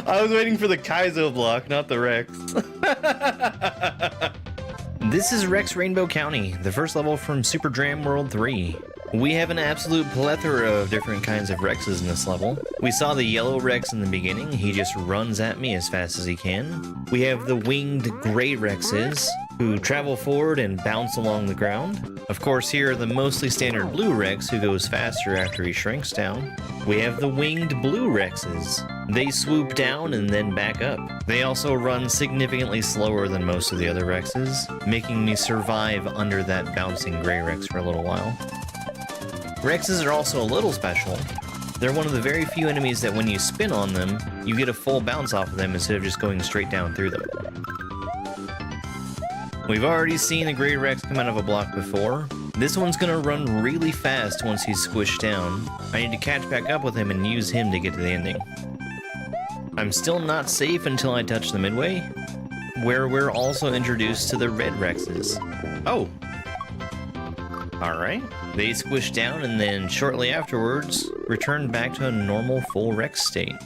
I was waiting for the Kaizo block, not the Rex. This is Rex Rainbow County, the first level from Super Dram World 3. We have an absolute plethora of different kinds of Rexes in this level. We saw the yellow Rex in the beginning, he just runs at me as fast as he can. We have the winged gray Rexes, who travel forward and bounce along the ground. Of course, here are the mostly standard blue Rex, who goes faster after he shrinks down. We have the winged blue Rexes. They swoop down and then back up. They also run significantly slower than most of the other Rexes, making me survive under that bouncing gray Rex for a little while. Rexes are also a little special. They're one of the very few enemies that when you spin on them, you get a full bounce off of them instead of just going straight down through them. We've already seen a gray Rex come out of a block before. This one's gonna run really fast once he's squished down. I need to catch back up with him and use him to get to the ending. I'm still not safe until I touch the midway, where we're also introduced to the red Rexes. Oh! Alright. They squish down and then shortly afterwards return back to a normal full Rex state.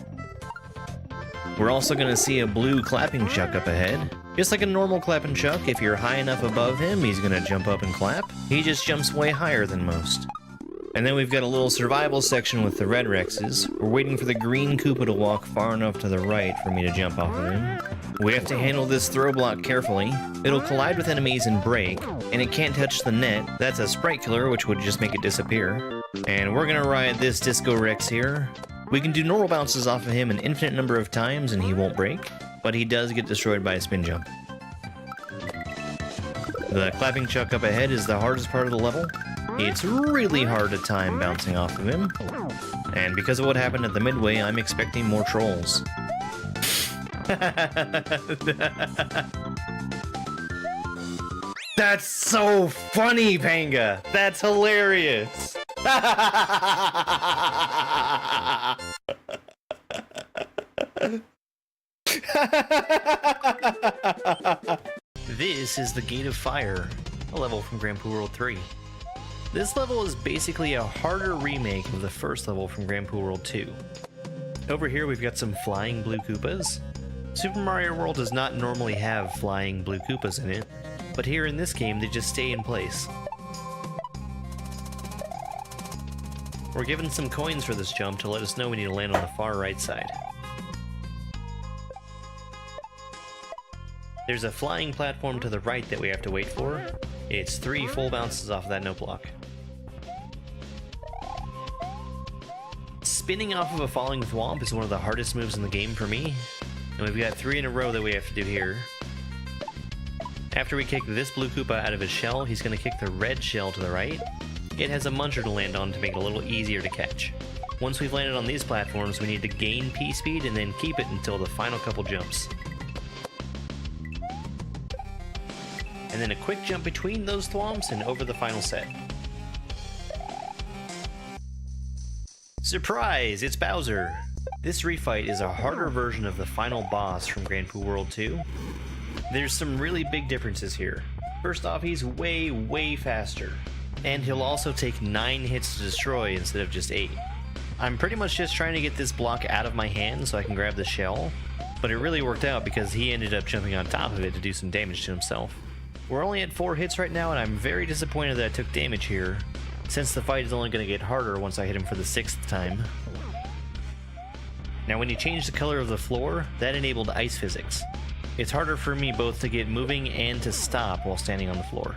We're also going to see a blue clapping chuck up ahead. Just like a normal clapping chuck, if you're high enough above him, he's going to jump up and clap. He just jumps way higher than most. And then we've got a little survival section with the red Rexes. We're waiting for the green Koopa to walk far enough to the right for me to jump off of him. We have to handle this throw block carefully. It'll collide with enemies and break, and it can't touch the net. That's a sprite killer, which would just make it disappear. And we're gonna ride this Disco Rex here. We can do normal bounces off of him an infinite number of times and he won't break, but he does get destroyed by a spin jump. The clapping chuck up ahead is the hardest part of the level. It's really hard to time bouncing off of him. And because of what happened at the midway, I'm expecting more trolls. That's so funny, Panga! That's hilarious! This is the Gate of Fire, a level from Grand Poo World 3. This level is basically a harder remake of the first level from Grand Poo World 2. Over here we've got some flying blue Koopas. Super Mario World does not normally have flying blue Koopas in it, but here in this game they just stay in place. We're given some coins for this jump to let us know we need to land on the far right side. There's a flying platform to the right that we have to wait for. It's 3 full bounces off of that note block. Spinning off of a falling thwomp is one of the hardest moves in the game for me, and we've got 3 in a row that we have to do here. After we kick this blue Koopa out of his shell, he's going to kick the red shell to the right. It has a muncher to land on to make it a little easier to catch. Once we've landed on these platforms, we need to gain P-speed and then keep it until the final couple jumps. And then a quick jump between those thwomps and over the final set. Surprise! It's Bowser! This refight is a harder version of the final boss from Grand Poo World 2. There's some really big differences here. First off, he's way faster. And he'll also take 9 hits to destroy instead of just 8. I'm pretty much just trying to get this block out of my hand so I can grab the shell, but it really worked out because he ended up jumping on top of it to do some damage to himself. We're only at 4 hits right now, and I'm very disappointed that I took damage here, since the fight is only going to get harder once I hit him for the 6th time. Now when you change the color of the floor, that enabled ice physics. It's harder for me both to get moving and to stop while standing on the floor.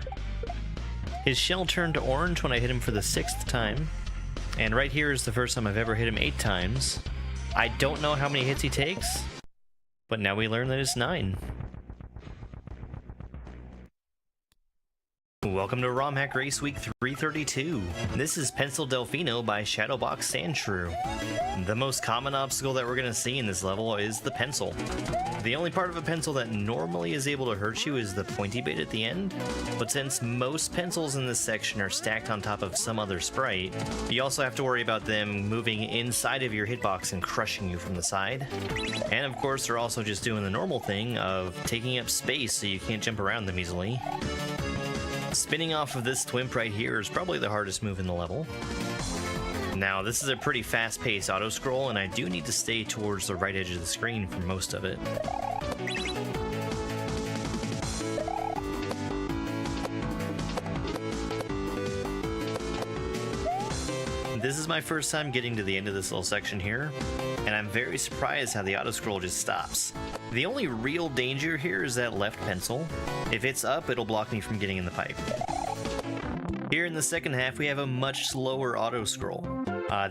His shell turned to orange when I hit him for the 6th time, and right here is the first time I've ever hit him 8 times. I don't know how many hits he takes, but now we learn that it's 9. Welcome to ROM Hack Race Week 332. This is Pencil Delfino by Shadowbox Sandshrew. The most common obstacle that we're going to see in this level is the pencil. The only part of a pencil that normally is able to hurt you is the pointy bit at the end, but since most pencils in this section are stacked on top of some other sprite, you also have to worry about them moving inside of your hitbox and crushing you from the side. And of course they're also just doing the normal thing of taking up space so you can't jump around them easily. Spinning off of this twimp right here is probably the hardest move in the level. Now, this is a pretty fast-paced auto-scroll, and I do need to stay towards the right edge of the screen for most of it. This is my first time getting to the end of this little section here, and I'm very surprised how the auto-scroll just stops. The only real danger here is that left pencil. If it's up, it'll block me from getting in the pipe. Here in the second half, we have a much slower auto-scroll.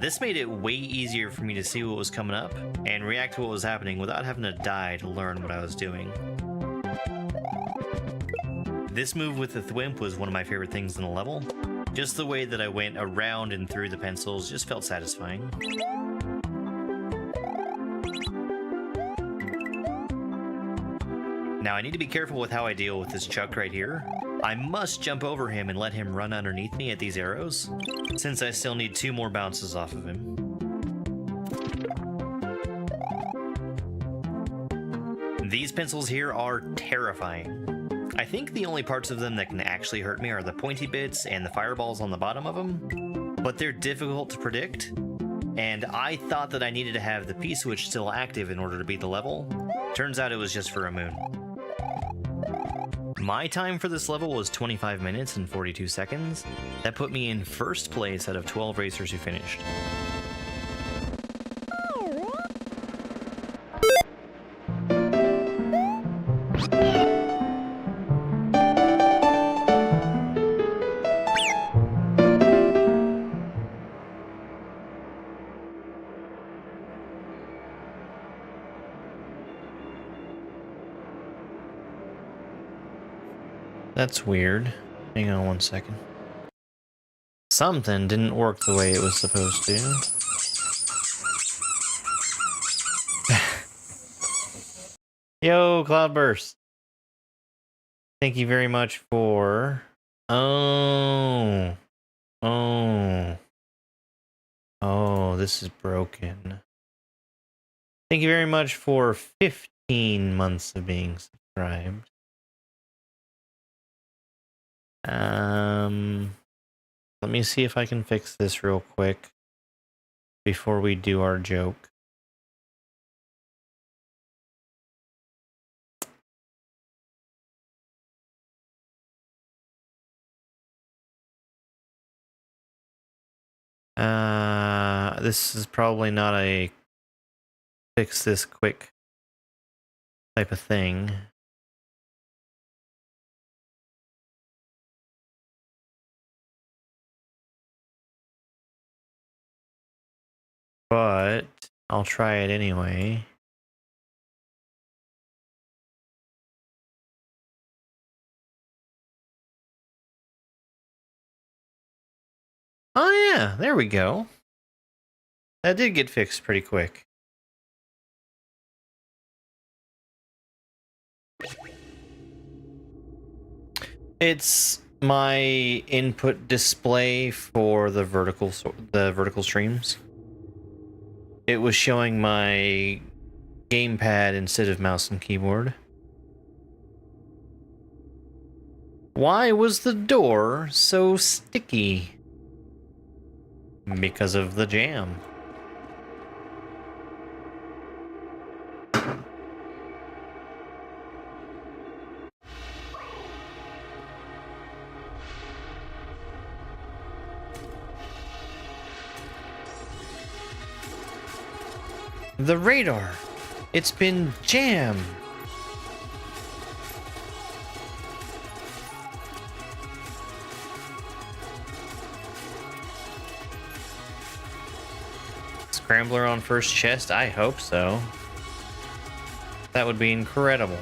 This made it way easier for me to see what was coming up and react to what was happening without having to die to learn what I was doing. This move with the thwimp was one of my favorite things in the level. Just the way that I went around and through the pencils just felt satisfying. Now I need to be careful with how I deal with this Chuck right here. I must jump over him and let him run underneath me at these arrows, since I still need 2 more bounces off of him. These pencils here are terrifying. I think the only parts of them that can actually hurt me are the pointy bits and the fireballs on the bottom of them, but they're difficult to predict, and I thought that I needed to have the P-switch still active in order to beat the level. Turns out it was just for a moon. My time for this level was 25 minutes and 42 seconds. That put me in first place out of 12 racers who finished. That's weird. Hang on one second. Something didn't work the way it was supposed to. Yo, Cloudburst. Thank you very much for... Oh, this is broken. Thank you very much for 15 months of being subscribed. Let me see if I can fix this real quick before we do our joke. This is probably not a fix this quick type of thing. But I'll try it anyway. Oh yeah, there we go. That did get fixed pretty quick. It's my input display for the vertical streams. It was showing my gamepad instead of mouse and keyboard. Why was the door so sticky? Because of the jam. The radar! It's been jammed! Scrambler on first chest? I hope so. That would be incredible.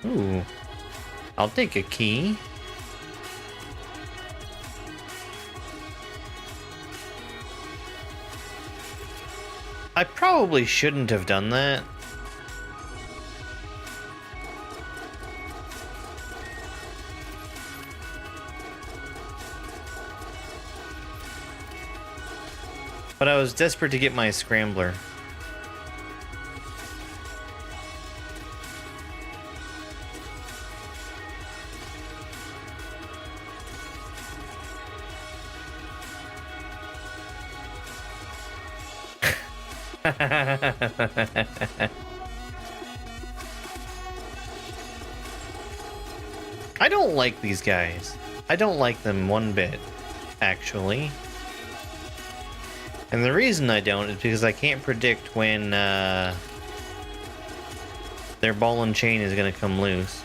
Ooh. I'll take a key. I probably shouldn't have done that. But I was desperate to get my scrambler. I don't like these guys. I don't like them one bit, actually. And the reason I don't is because I can't predict when their ball and chain is going to come loose.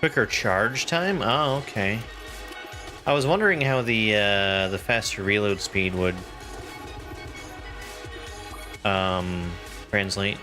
Quicker charge time? Oh, okay. I was wondering how the faster reload speed would translate.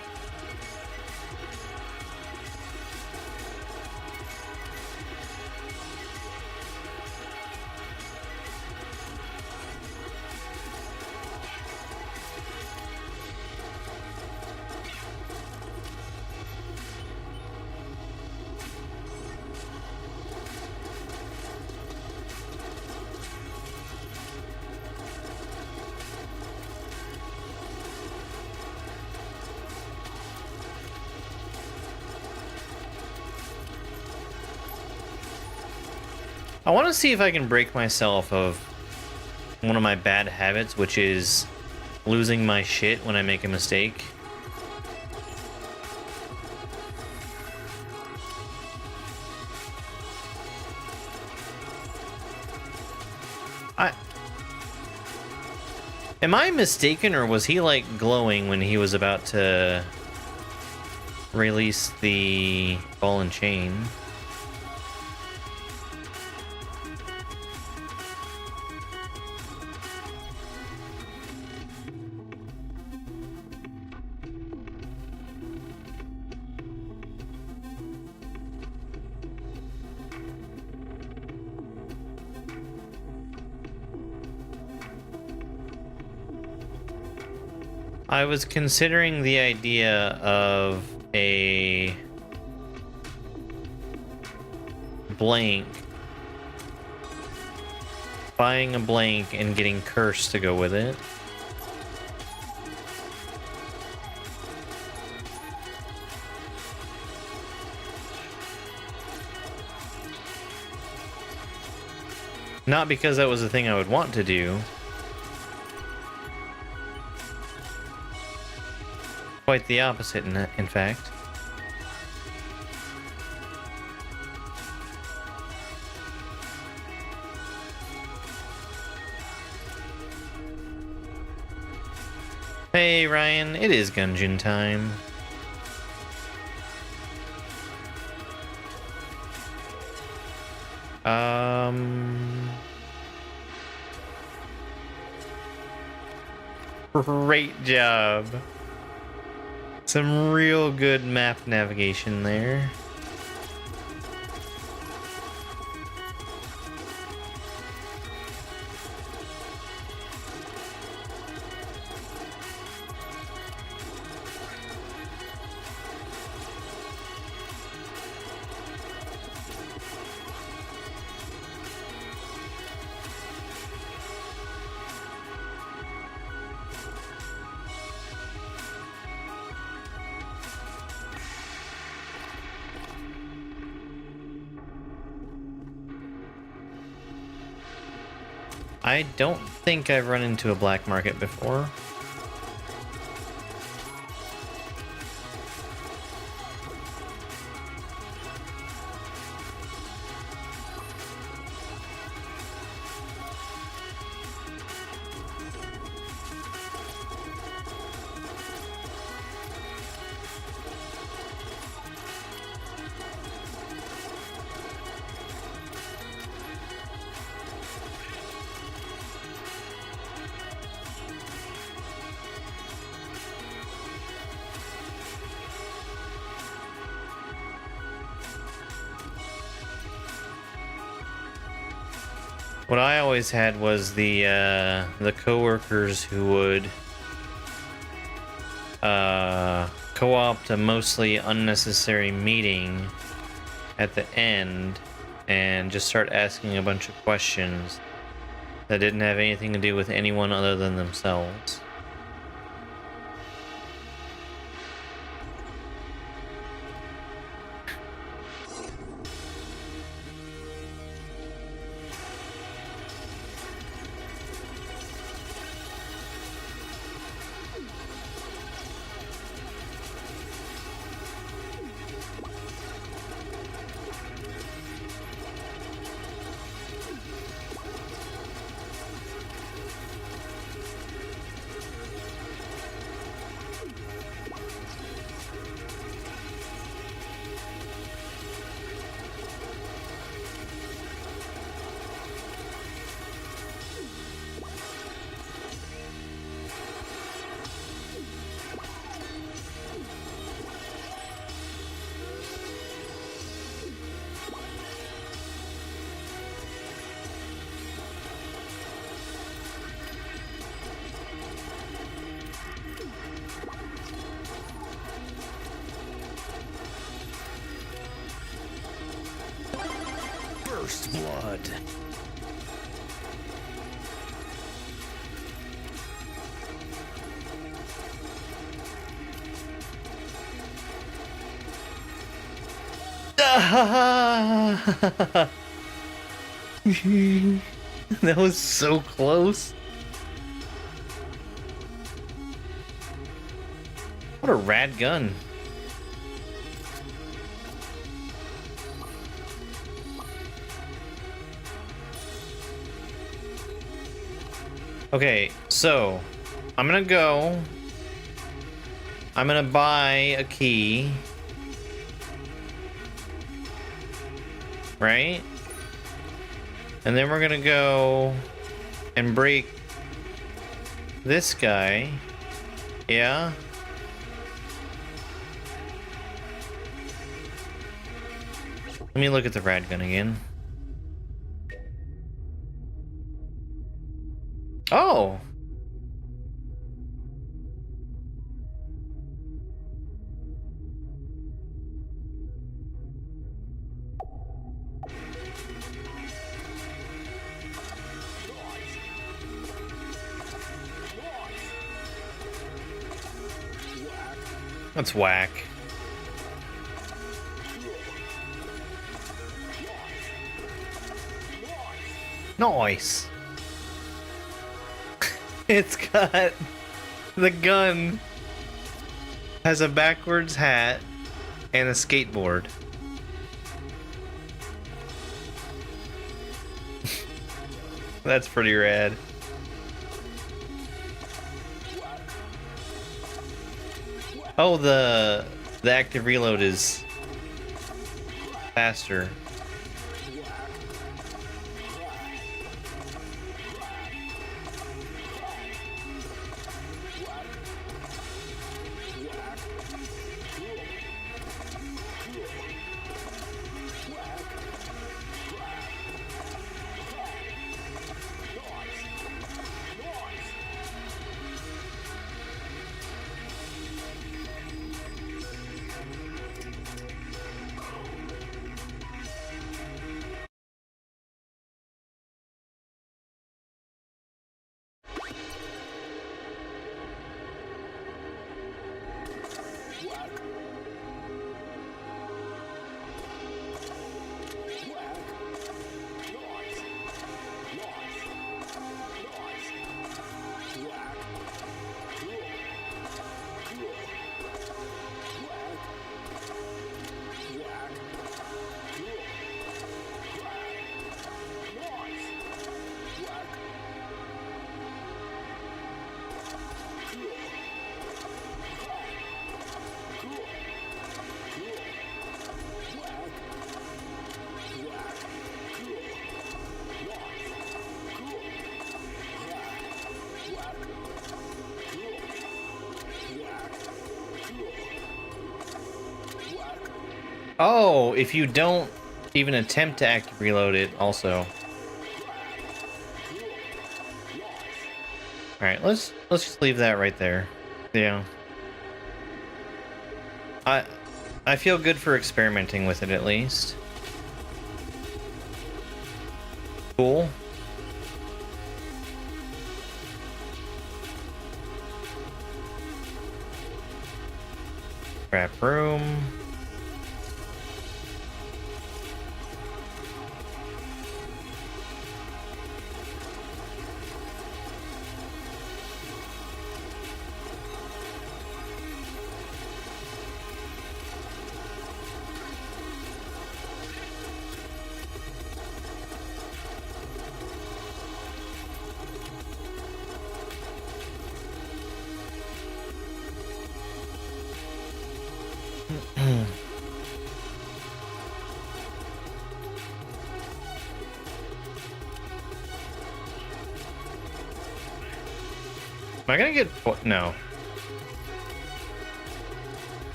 I want to see if I can break myself of one of my bad habits, which is losing my shit when I make a mistake. Am I mistaken, or was he like glowing when he was about to release the ball and chain? I was considering the idea of a blank, buying a blank and getting cursed to go with it. Not because that was the thing I would want to do. Quite the opposite, in fact. Hey Ryan, it is Gungeon time. Great job. Some real good map navigation there. I don't think I've run into a black market before. What I always had was the coworkers who would co-opt a mostly unnecessary meeting at the end and just start asking a bunch of questions that didn't have anything to do with anyone other than themselves. First blood. That was so close. What a rad gun. Okay, so I'm gonna buy a key, right? And then we're gonna go and break this guy. Yeah. Let me look at the rad gun again. Oh! That's whack. Nice. It's got the gun has a backwards hat and a skateboard. That's pretty rad. Oh, the active reload is faster. Oh, if you don't even attempt to active reload it also. Alright, let's just leave that right there. Yeah. I I feel good for experimenting with it at least. Cool. Trap room. Am I gonna get what? No.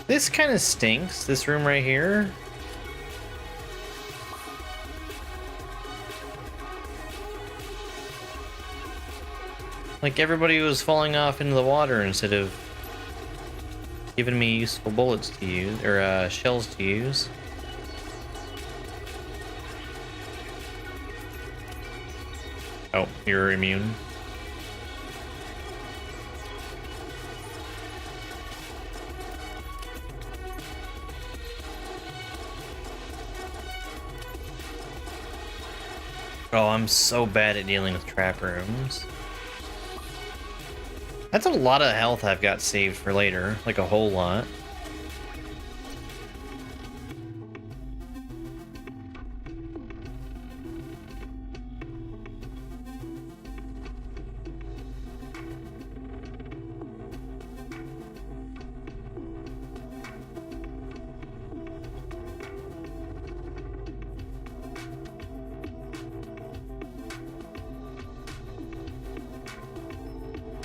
This kind of stinks, this room right here. Like everybody was falling off into the water instead of giving me useful bullets to use, or shells to use. Oh, you're immune. Oh, I'm so bad at dealing with trap rooms. That's a lot of health I've got saved for later, like a whole lot.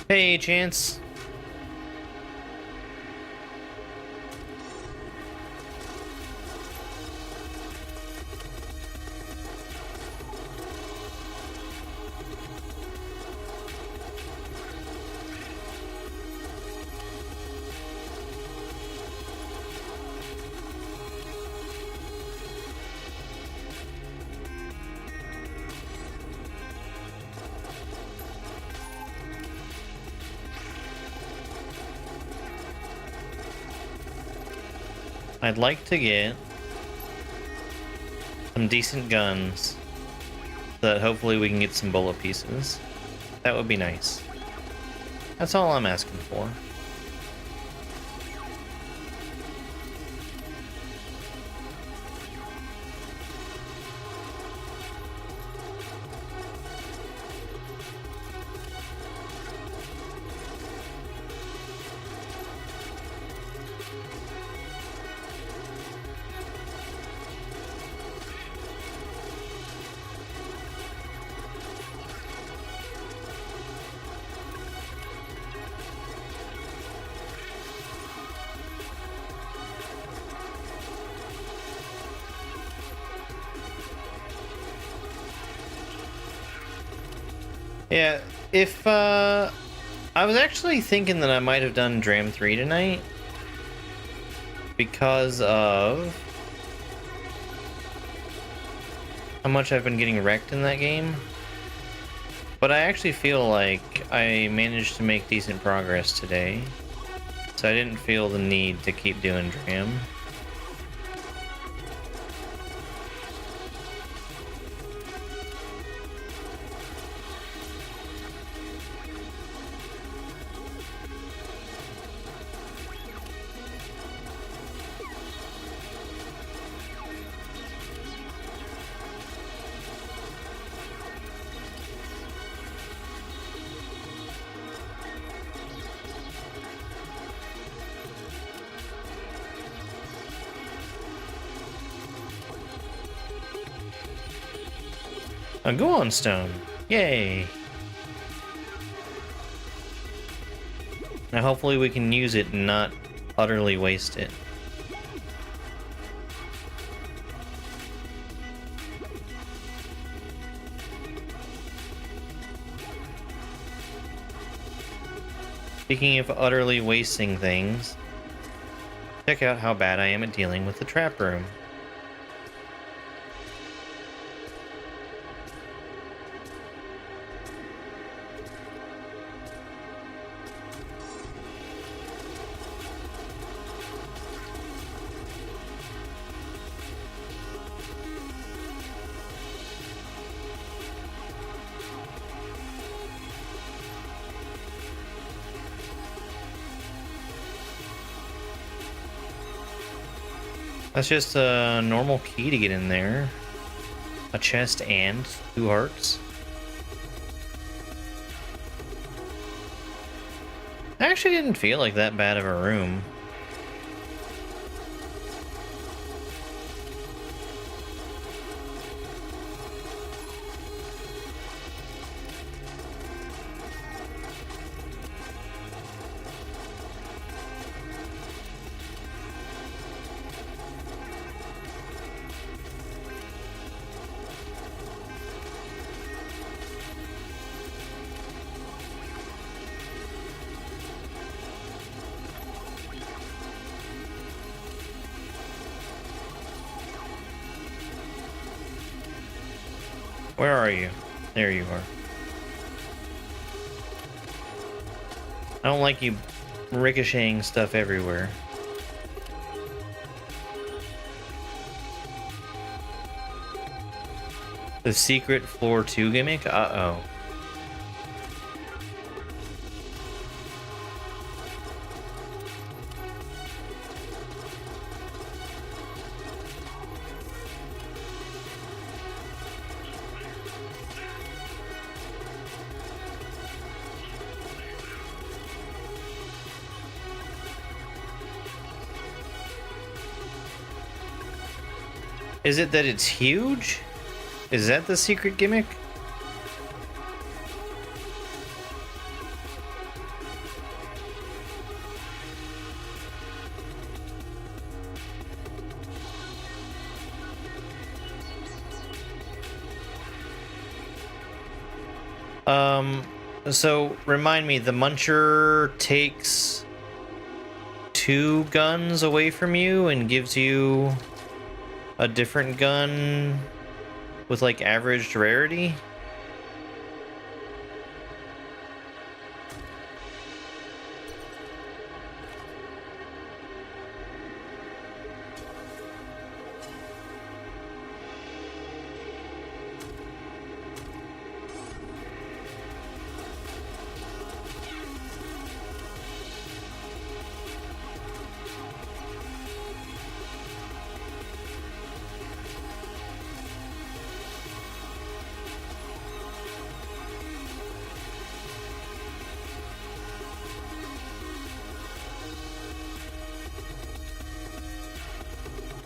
Hey, Chance. I'd like to get some decent guns so that hopefully we can get some bullet pieces. That would be nice. That's all I'm asking for. Yeah, if, I was actually thinking that I might have done Dram 3 tonight because of how much I've been getting wrecked in that game. But I actually feel like I managed to make decent progress today, so I didn't feel the need to keep doing Dram. A Gungeon stone. Yay! Now hopefully we can use it and not utterly waste it. Speaking of utterly wasting things, check out how bad I am at dealing with the trap room. That's just a normal key to get in there. A chest and 2 hearts. I actually didn't feel like that bad of a room. Where are you? There you are. I don't like you ricocheting stuff everywhere. The secret floor 2 gimmick? Uh-oh. Is it that it's huge? Is that the secret gimmick? So remind me, the Muncher takes 2 guns away from you and gives you a different gun with like average rarity?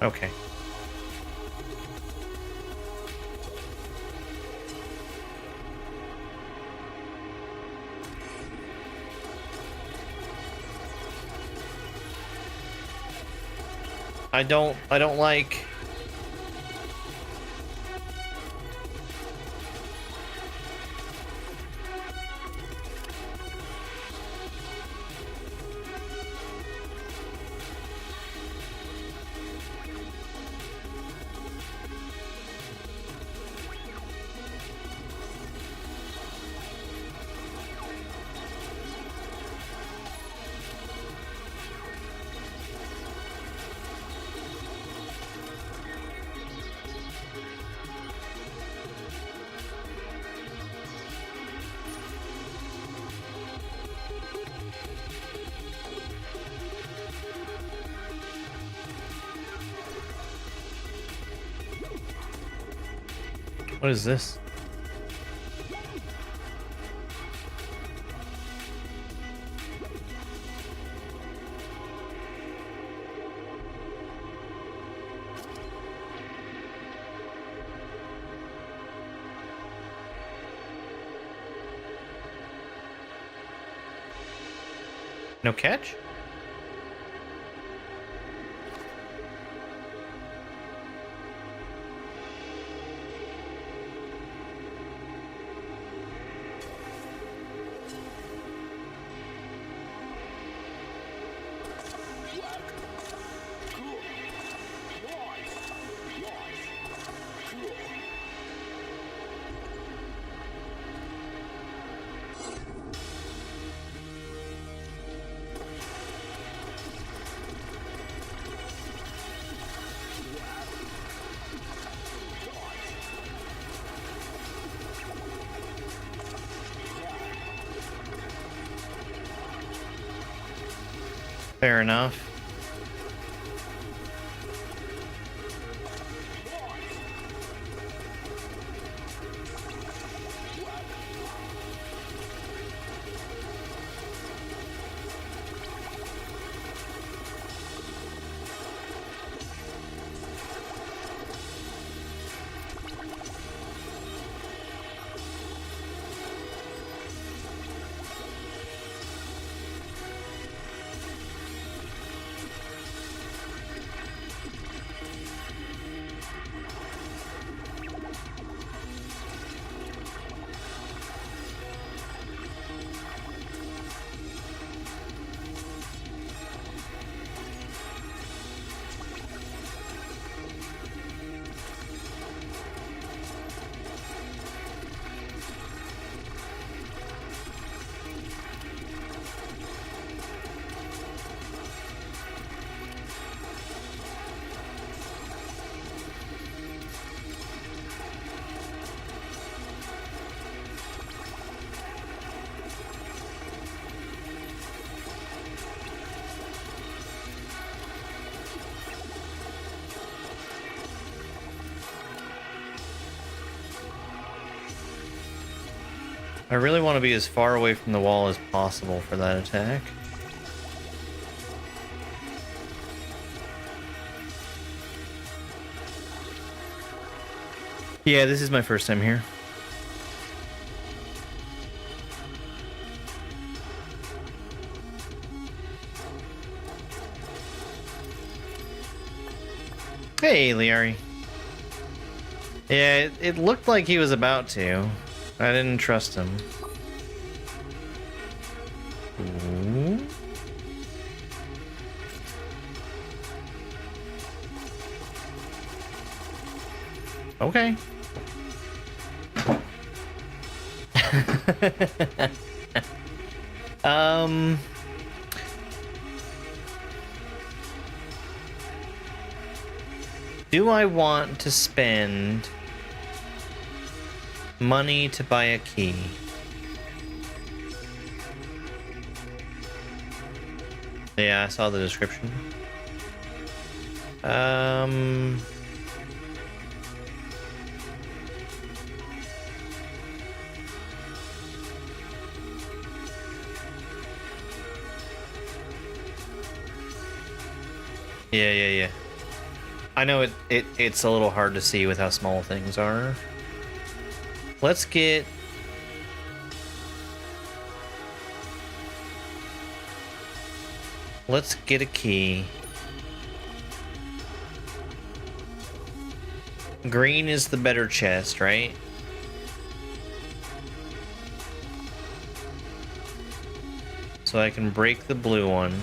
Okay. I don't like What is this? No catch? Fair enough. I really want to be as far away from the wall as possible for that attack. Yeah, this is my first time here. Hey, Liari. Yeah, it looked like he was about to. I didn't trust him. Ooh. Okay. Do I want to spend money to buy a key? Yeah, I saw the description. Yeah. I know it's a little hard to see with how small things are. Let's get a key. Green is the better chest, right? So I can break the blue one.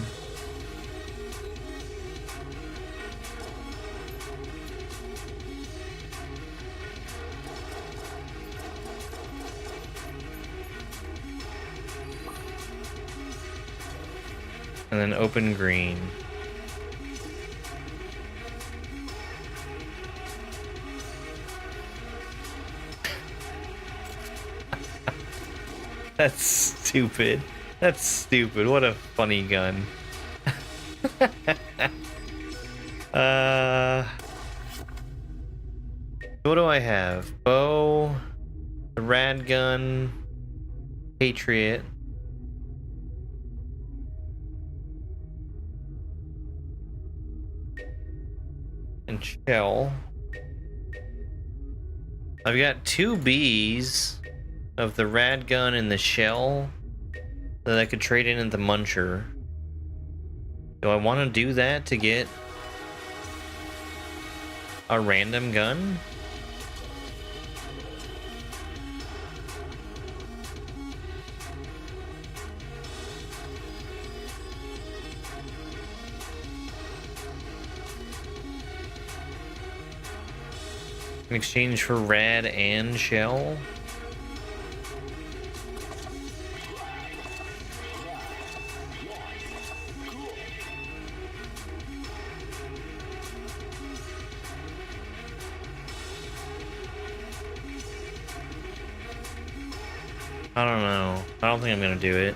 And then open green. That's stupid. That's stupid. What a funny gun. What do I have? Bow, the rad gun, Patriot. And shell. I've got 2 Bs of the rad gun and the shell that I could trade in at the muncher. Do I want to do that to get a random gun? In exchange for rad and shell? I don't know. I don't think I'm gonna do it.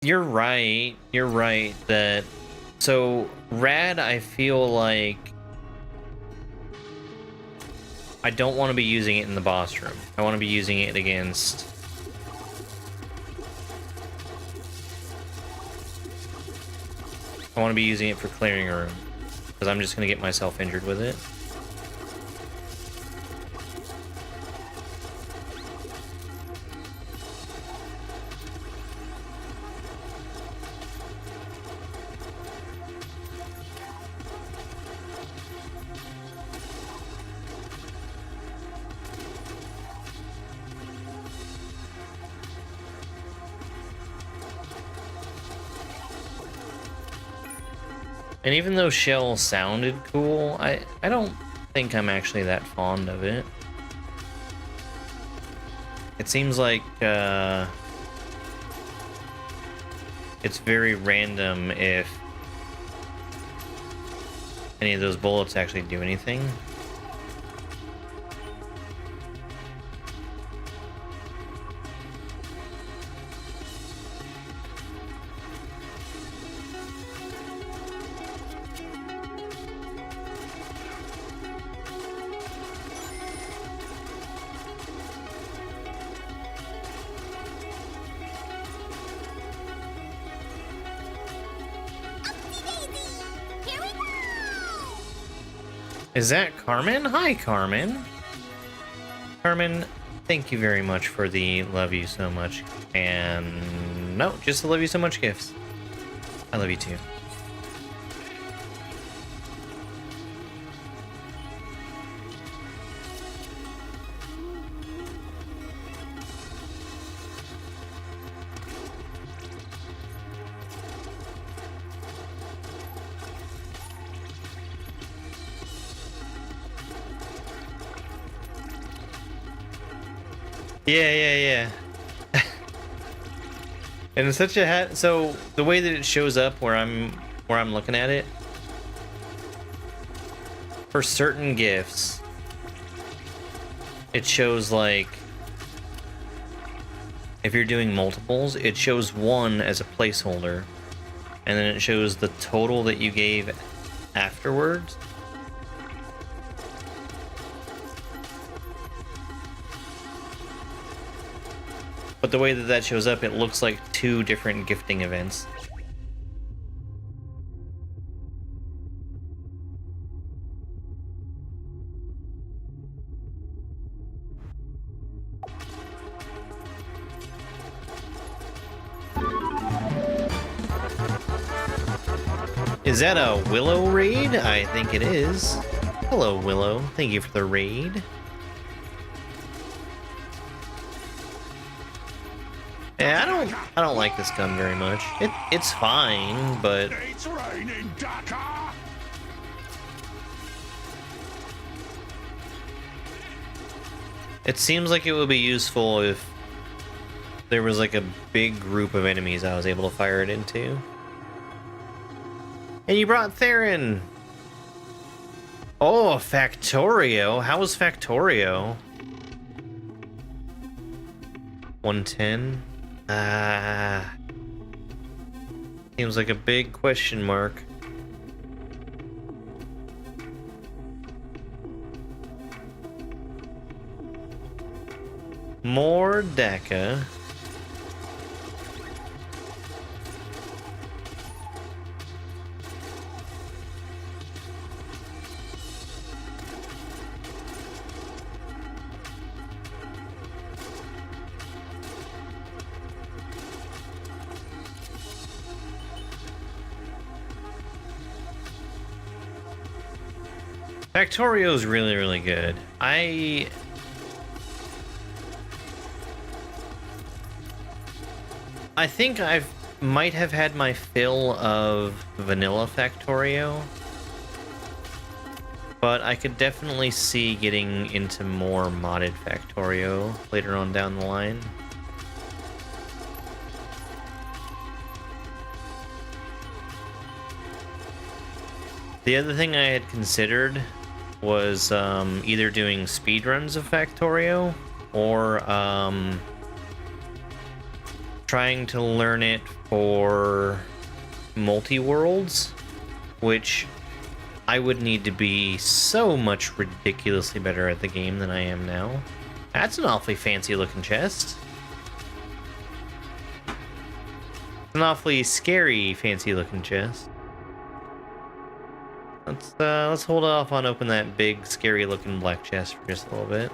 You're right. You're right that... So, Rad, I feel like... I don't want to be using it in the boss room. I want to be using it against... I want to be using it for clearing a room. Because I'm just going to get myself injured with it. And even though Shell sounded cool, I don't think I'm actually that fond of it. It seems like it's very random if any of those bullets actually do anything. Is that Carmen? Hi, Carmen. Carmen, thank you very much for the love you so much. And no, just the love you so much gifts. I love you too. Yeah. And it's such a hat. So the way that it shows up where I'm looking at it, for certain gifts, it shows like if you're doing multiples, it shows one as a placeholder, and then it shows the total that you gave afterwards. But the way that that shows up, it looks like two different gifting events. Is that a Willow raid? I think it is. Hello, Willow. Thank you for the raid. Yeah, I don't like this gun very much. It's fine, but It's raining, Dakar. it seems like it would be useful if there was like a big group of enemies I was able to fire it into. And you brought Theron! Oh, Factorio? How was Factorio? 110? Seems like a big question mark. More Daka. Factorio's really, really good. I think I might have had my fill of vanilla Factorio, but I could definitely see getting into more modded Factorio later on down the line. The other thing I had considered was either doing speedruns of Factorio or trying to learn it for multi-worlds, which I would need to be so much ridiculously better at the game than I am now. That's an awfully fancy looking chest. An awfully scary fancy looking chest. Let's hold off on opening that big scary looking black chest for just a little bit.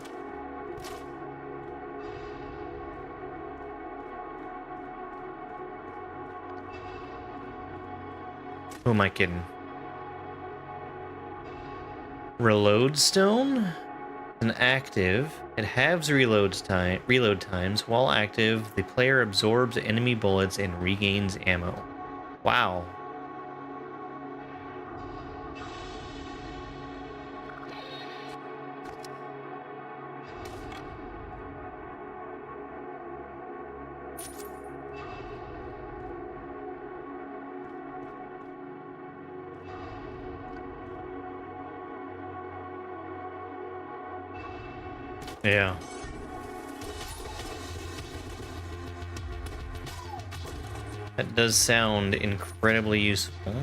Who am I kidding? Reload stone? An active. It halves reload times. While active, the player absorbs enemy bullets and regains ammo. Wow. Yeah. That does sound incredibly useful.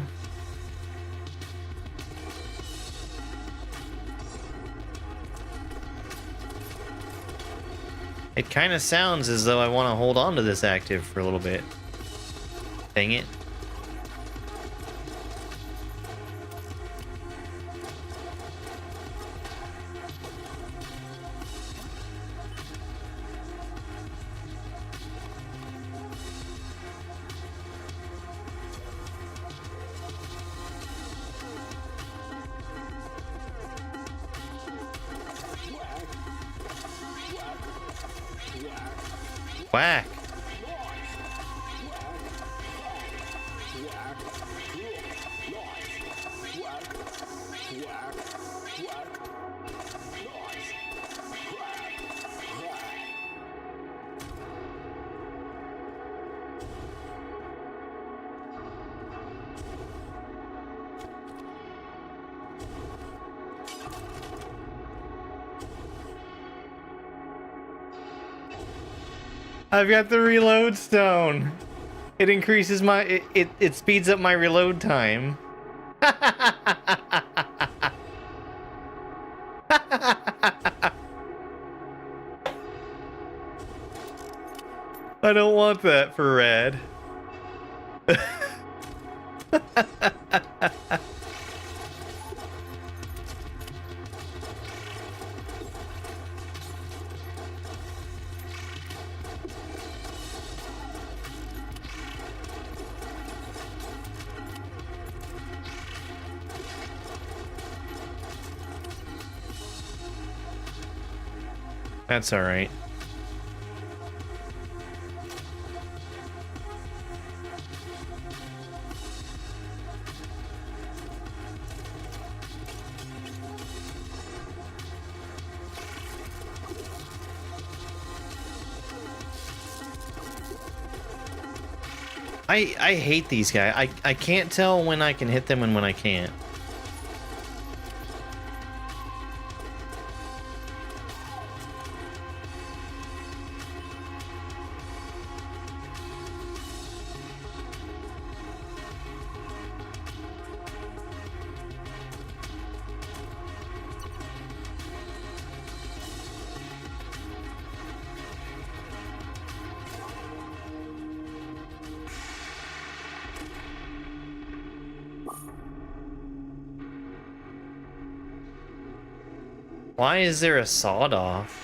It kind of sounds as though I want to hold on to this active for a little bit. Dang it. Whack. I've got the reload stone. It increases my it speeds up my reload time. I don't want that for red. That's all right. I hate these guys. I can't tell when I can hit them and when I can't. Why is there a sawed off?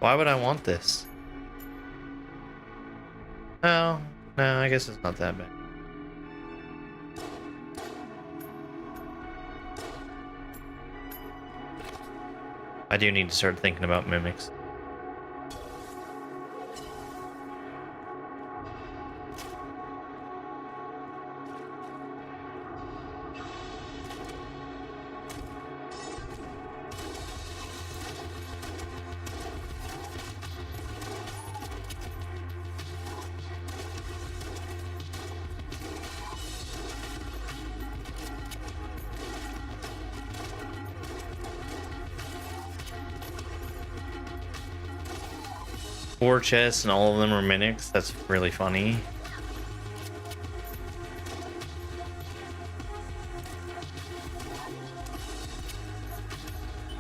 Why would I want this? No, I guess it's not that bad. I do need to start thinking about mimics. 4 chests and all of them are mimics. That's really funny.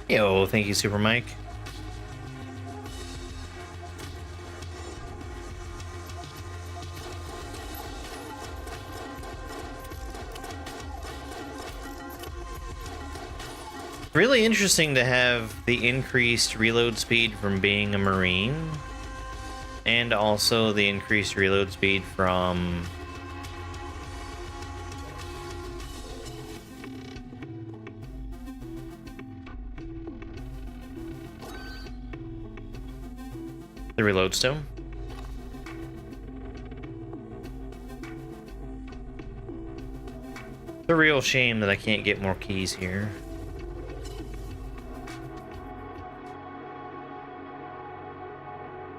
Yo, thank you, Super Mike. Really interesting to have the increased reload speed from being a Marine, and also the increased reload speed from the reload stone. It's a real shame that I can't get more keys here.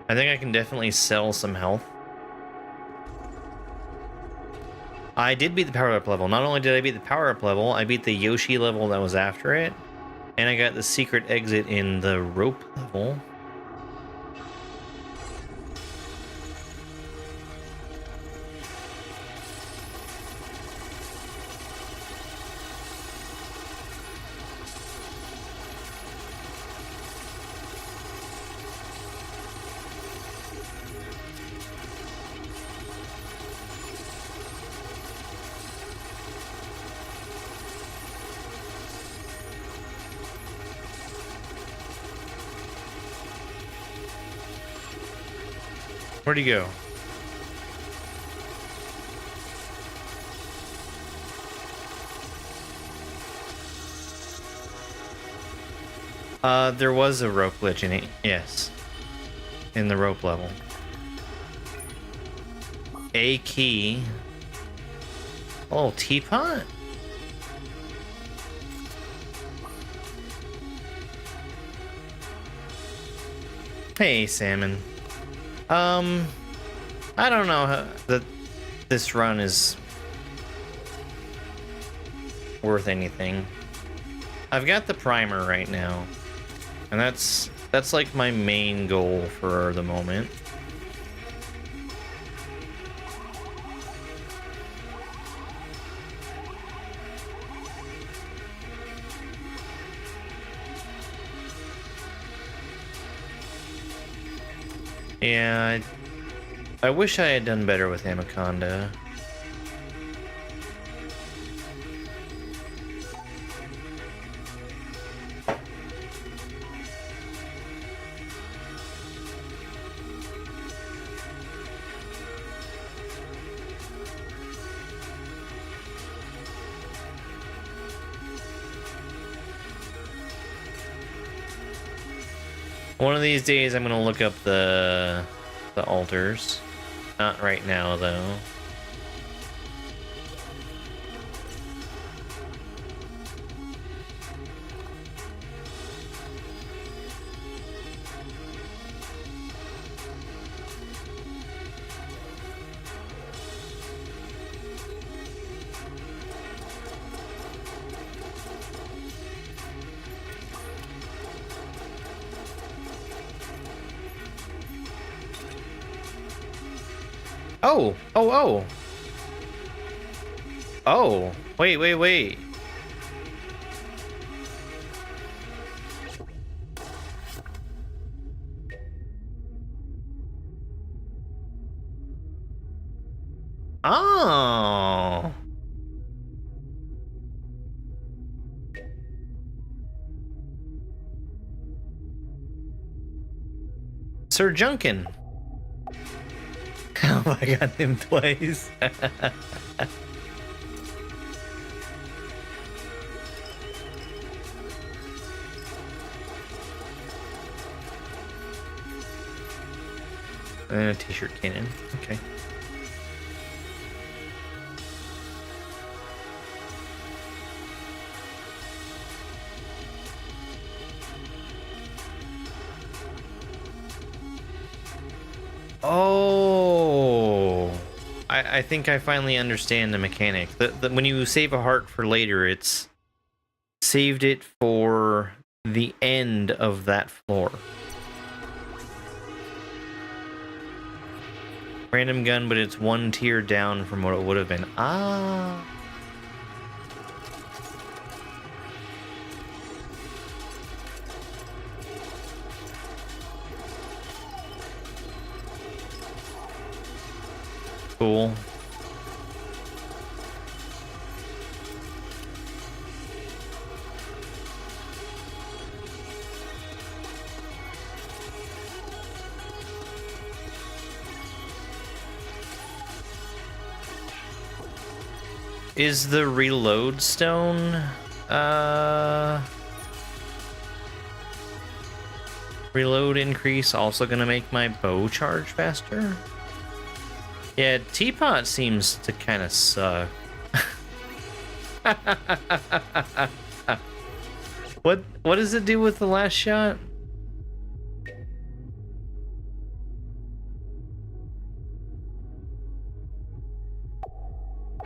I think I can definitely sell some health. I did beat the power-up level. Not only did I beat the power-up level, I beat the Yoshi level that was after it, and I got the secret exit in the rope level. Where'd he go? There was a rope glitch in it, yes. In the rope level. A key. Oh, teapot? Hey, Salmon. I don't know how that this run is worth anything. I've got the primer right now, and that's like my main goal for the moment. Yeah, I wish I had done better with Anaconda. One of these days I'm gonna look up the altars. Not right now though. Oh, oh, oh. Oh, wait. Oh. Sir Junkin. Oh, I got him twice. And a t-shirt cannon. Okay. Oh, I think I finally understand the mechanic. When you save a heart for later, it's saved it for the end of that floor. Random gun, but it's one tier down from what it would have been. Ah. Cool. Is the reload stone reload increase also gonna make my bow charge faster? Yeah, teapot seems to kind of suck. What does it do with the last shot?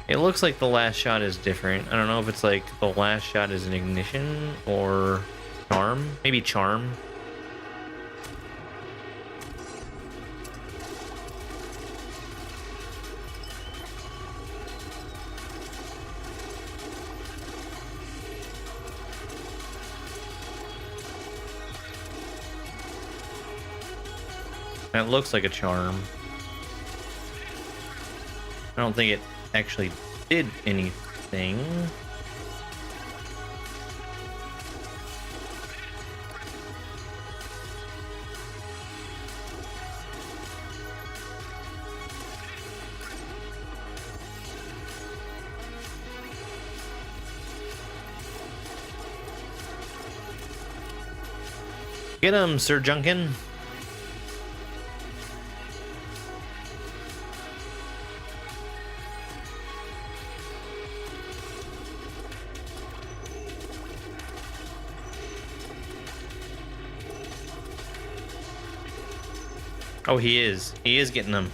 It looks like the last shot is different. I don't know if it's like the last shot is an ignition or charm. Maybe charm. That looks like a charm. I don't think it actually did anything. Get him, Sir Junkin. Oh, he is. He is getting them.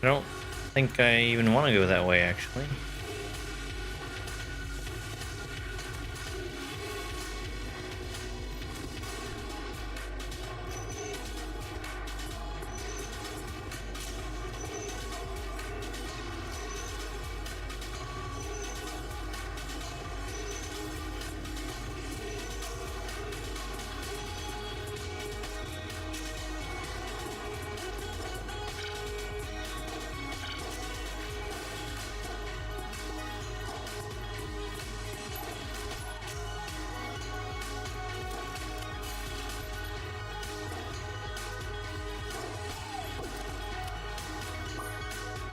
I don't think I even want to go that way, actually.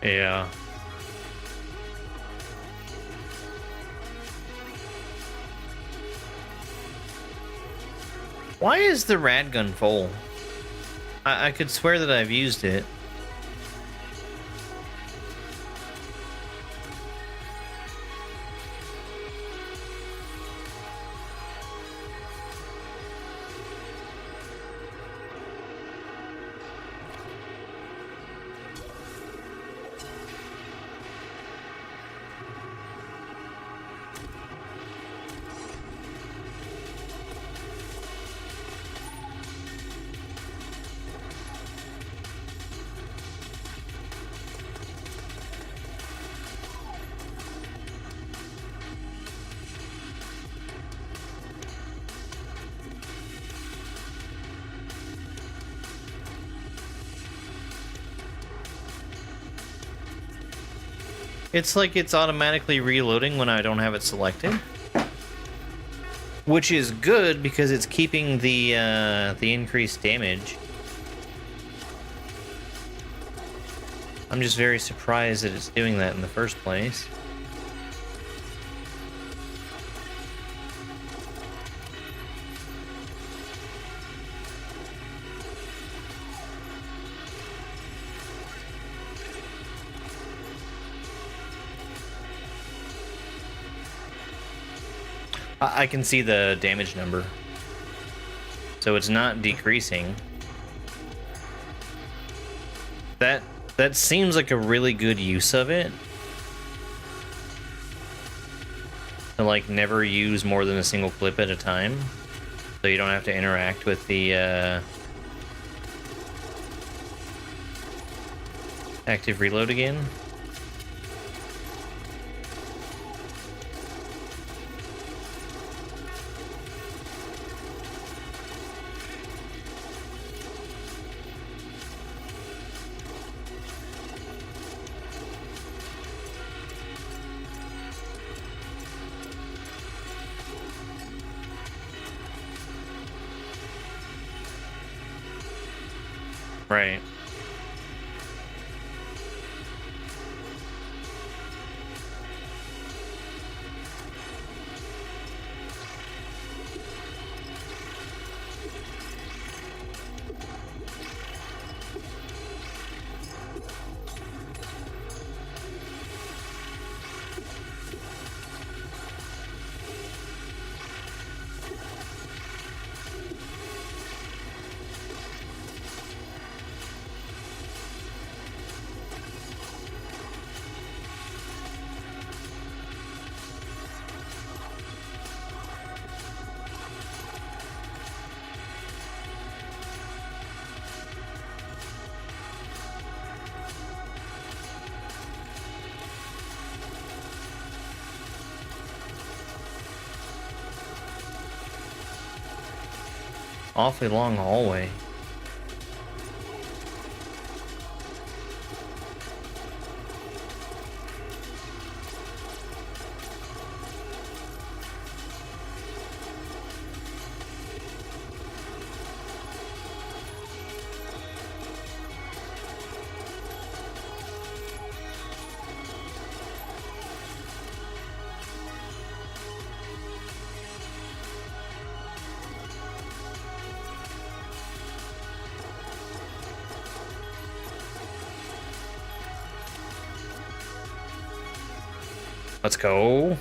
Yeah. Why is the rad gun full? I could swear that I've used it. It's like it's automatically reloading when I don't have it selected. Which is good because it's keeping the increased damage. I'm just very surprised that it's doing that in the first place. I can see the damage number. So it's not decreasing. That seems like a really good use of it. To like never use more than a single clip at a time. So you don't have to interact with the active reload again. Right. Awfully long hallway. Let's go.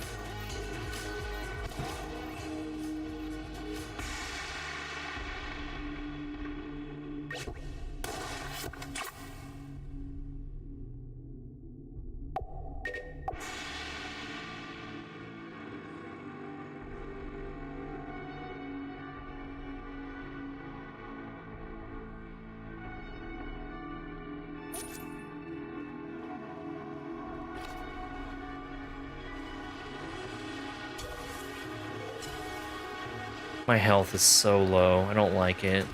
My health is so low. I don't like it.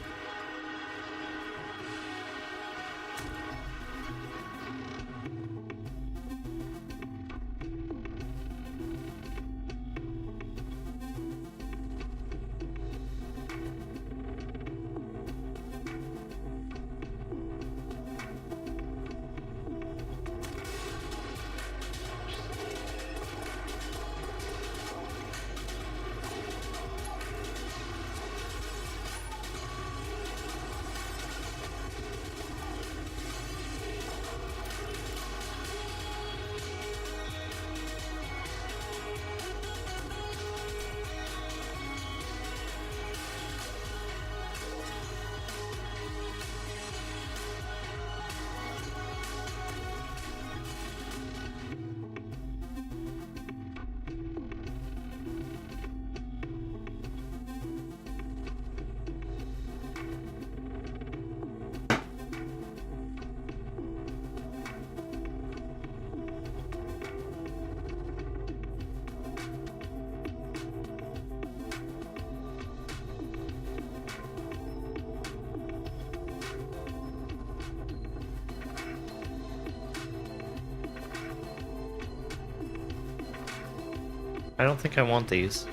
I don't think I want these.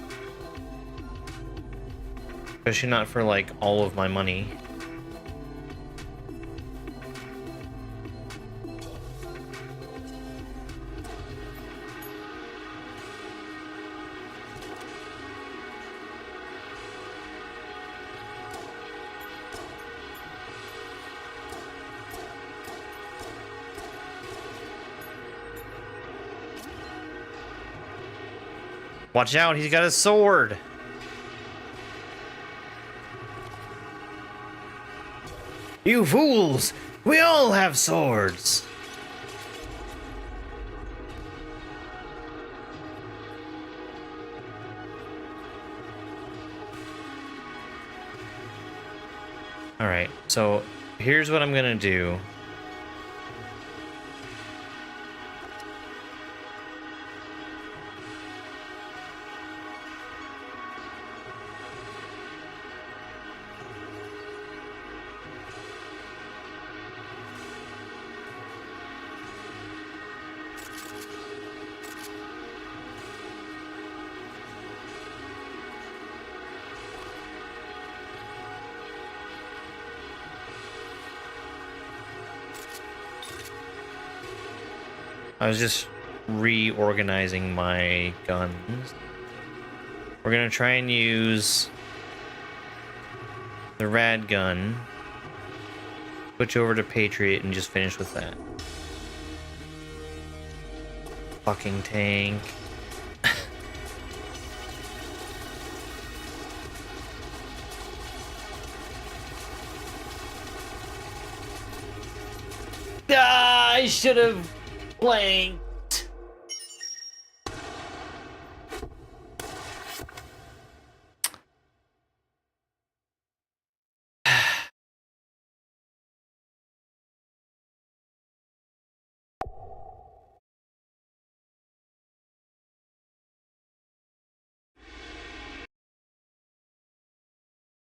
Especially not for, like, all of my money. Watch out, he's got a sword! You fools! We all have swords! Alright, so here's what I'm gonna do. I was just reorganizing my guns. We're gonna try and use the rad gun, switch over to Patriot, and just finish with that. Fucking tank. Ah, I should have blanked.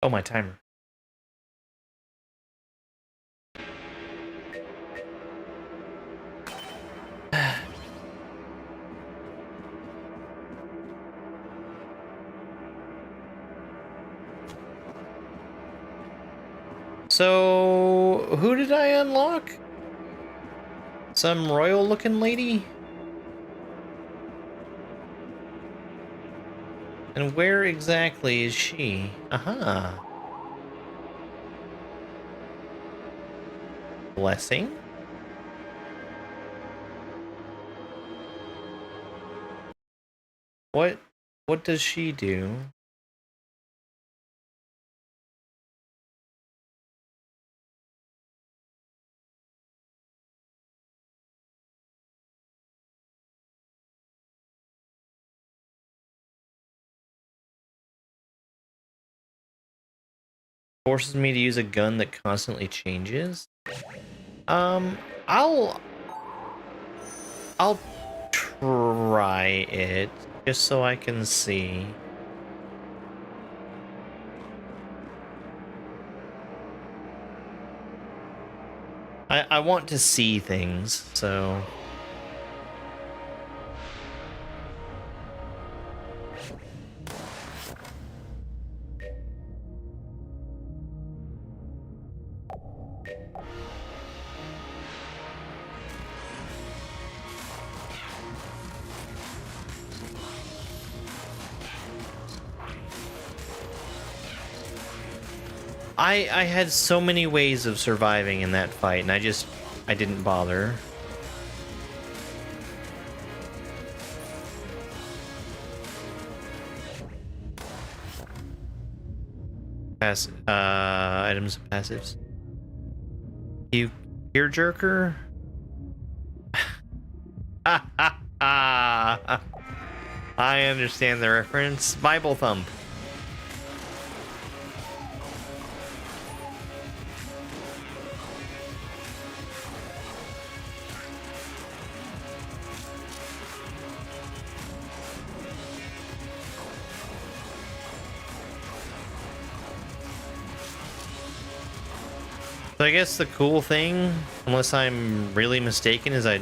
Oh, my timer. So, who did I unlock? Some royal looking lady? And where exactly is she? Aha. Blessing? What does she do? Forces me to use a gun that constantly changes. I'll try it just so I can see. I want to see things, so. I had so many ways of surviving in that fight, and I didn't bother. Items and passives. You ear jerker? I understand the reference. Bible thump. So I guess the cool thing, unless I'm really mistaken, is I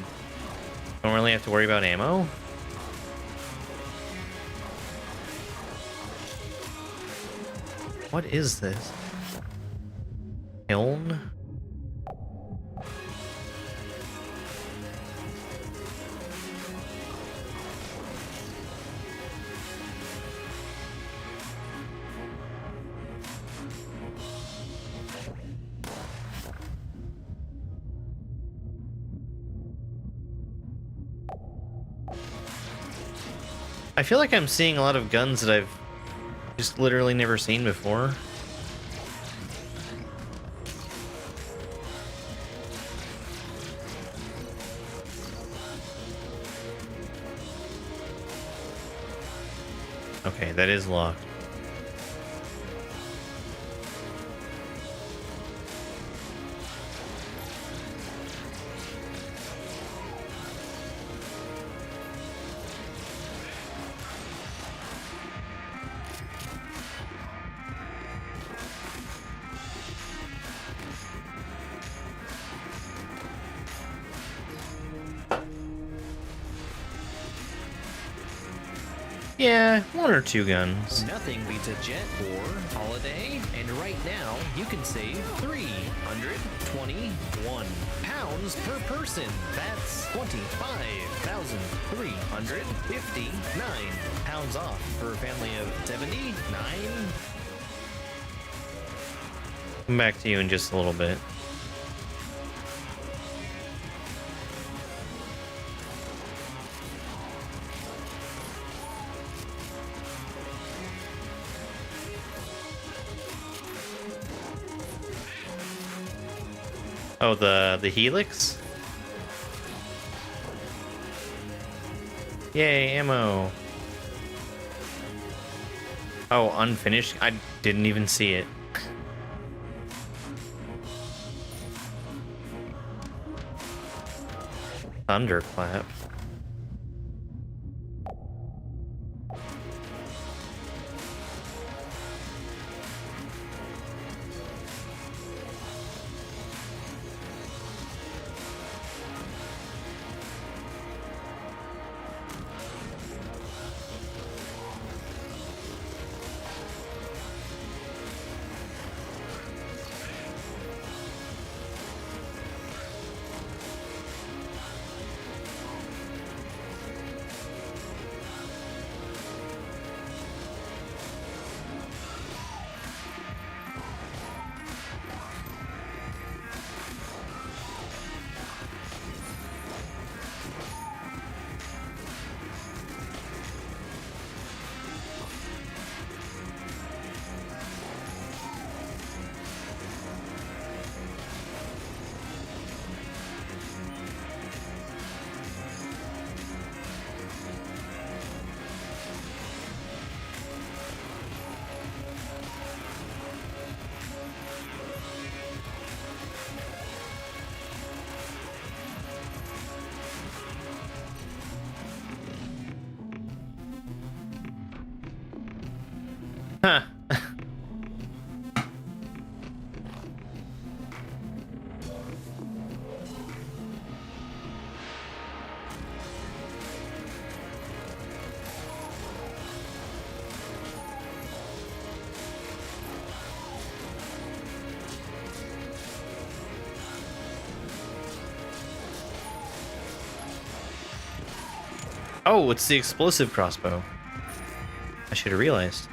don't really have to worry about ammo. What is this? Kiln? I feel like I'm seeing a lot of guns that I've just literally never seen before. Okay, that is locked. Yeah, one or two guns. Nothing beats a jet or holiday, and right now you can save 321 pounds per person. That's 25,359 pounds off for a family of 79. Come back to you in just a little bit. Oh, the helix? Yay, ammo. Oh, unfinished? I didn't even see it. Thunderclap. Huh. Oh, it's the explosive crossbow. I should have realized.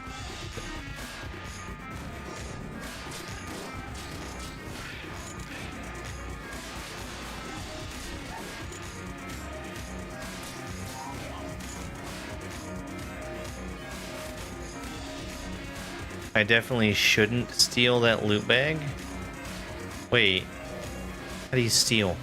I definitely shouldn't steal that loot bag. Wait, how do you steal?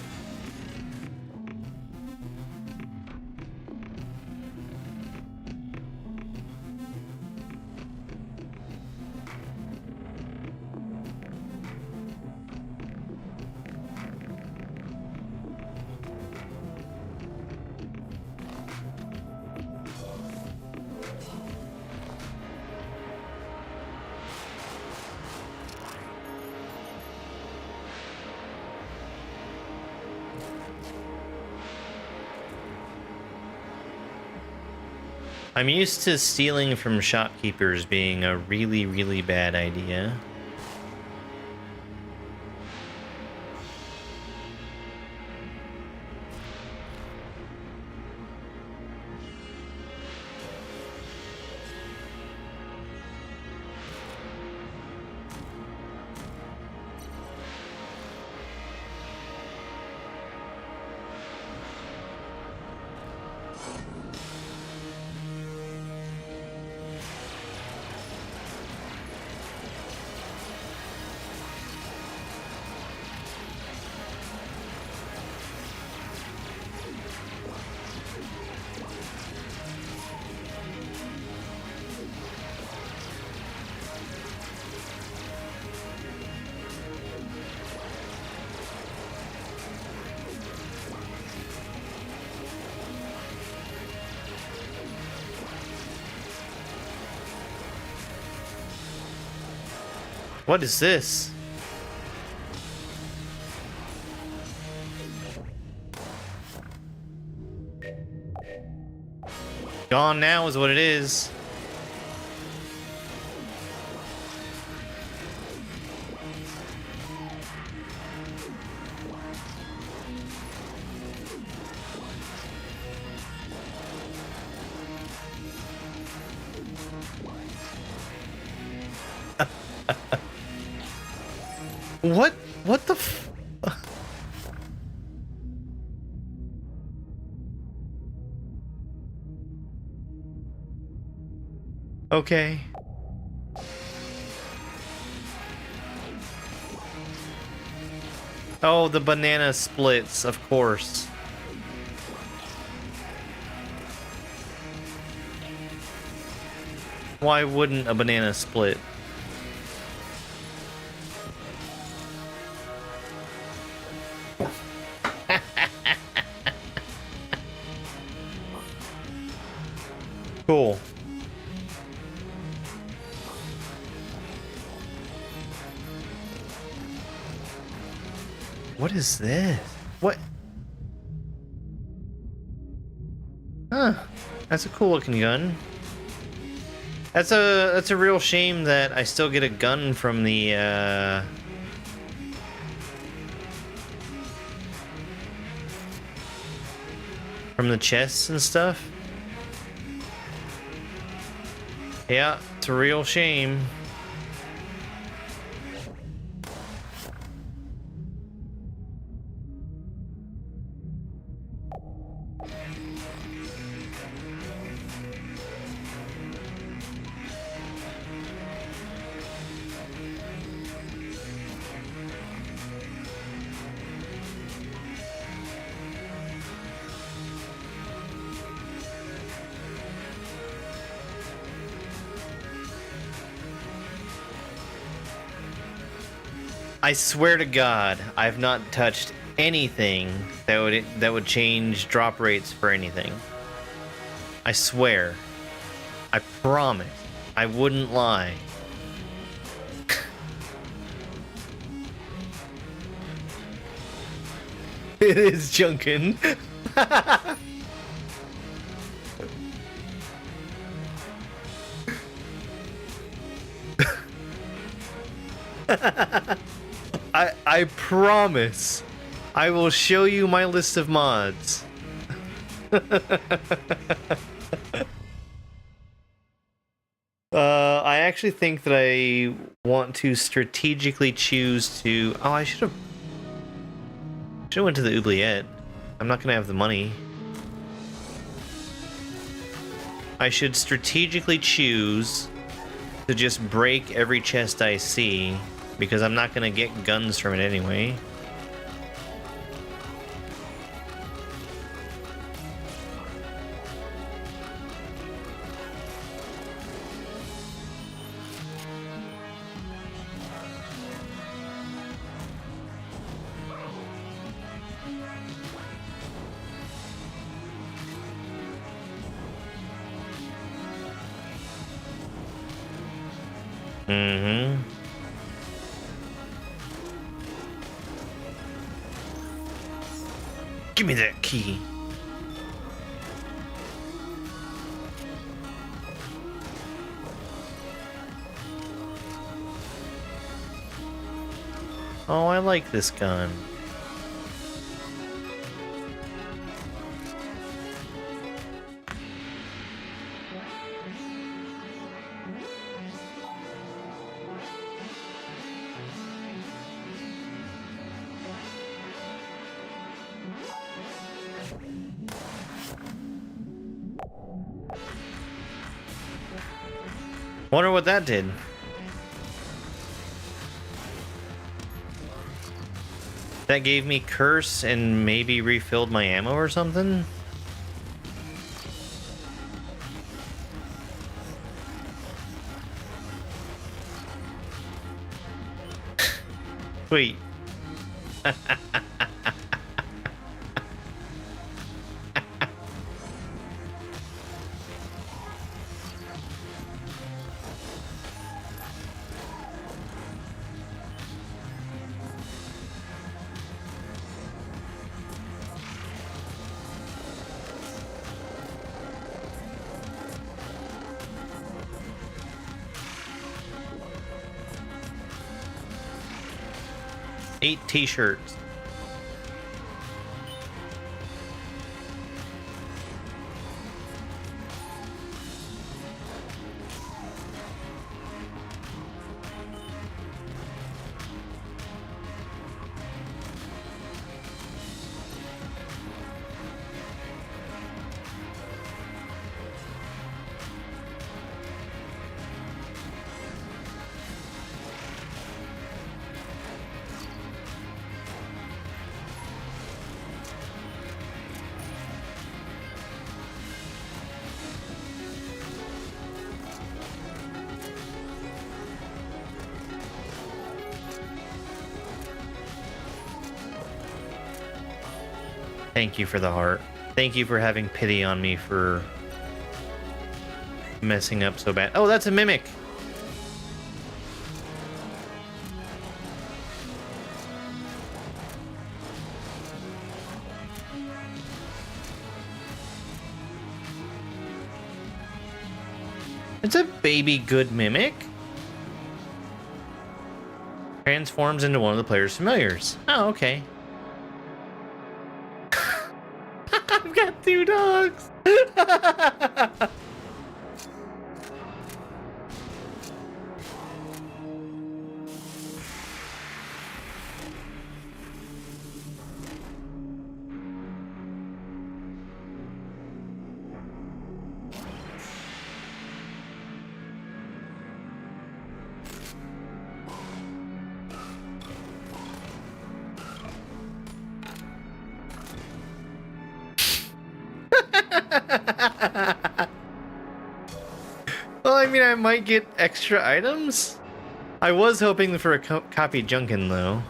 I'm used to stealing from shopkeepers being a really, really bad idea. What is this? Gone now is what it is. What the f- Okay. Oh, the banana splits, of course. Why wouldn't a banana split? Cool. What is this? What? Huh. That's a cool looking gun. That's a real shame that I still get a gun from the chests and stuff. Yeah, it's a real shame. I swear to God, I've not touched anything that would change drop rates for anything. I swear. I promise. I wouldn't lie. It is Junkin. I promise I will show you my list of mods. I actually think that I want to strategically choose to... Oh, I should have went to the oubliette. I'm not gonna have the money. I should strategically choose to just break every chest I see, because I'm not gonna get guns from it anyway. Mm-hmm. Give me that key. Oh, I like this gun. Wonder what that did. That gave me curse and maybe refilled my ammo or something? Sweet. Eight t-shirts. Thank you for the heart. Thank you for having pity on me for messing up so bad. Oh, that's a mimic. It's a baby good mimic. Transforms into one of the player's familiars. Oh, okay. I've got two dogs. Well, I mean, I might get extra items. I was hoping for a copy Gungeon, though.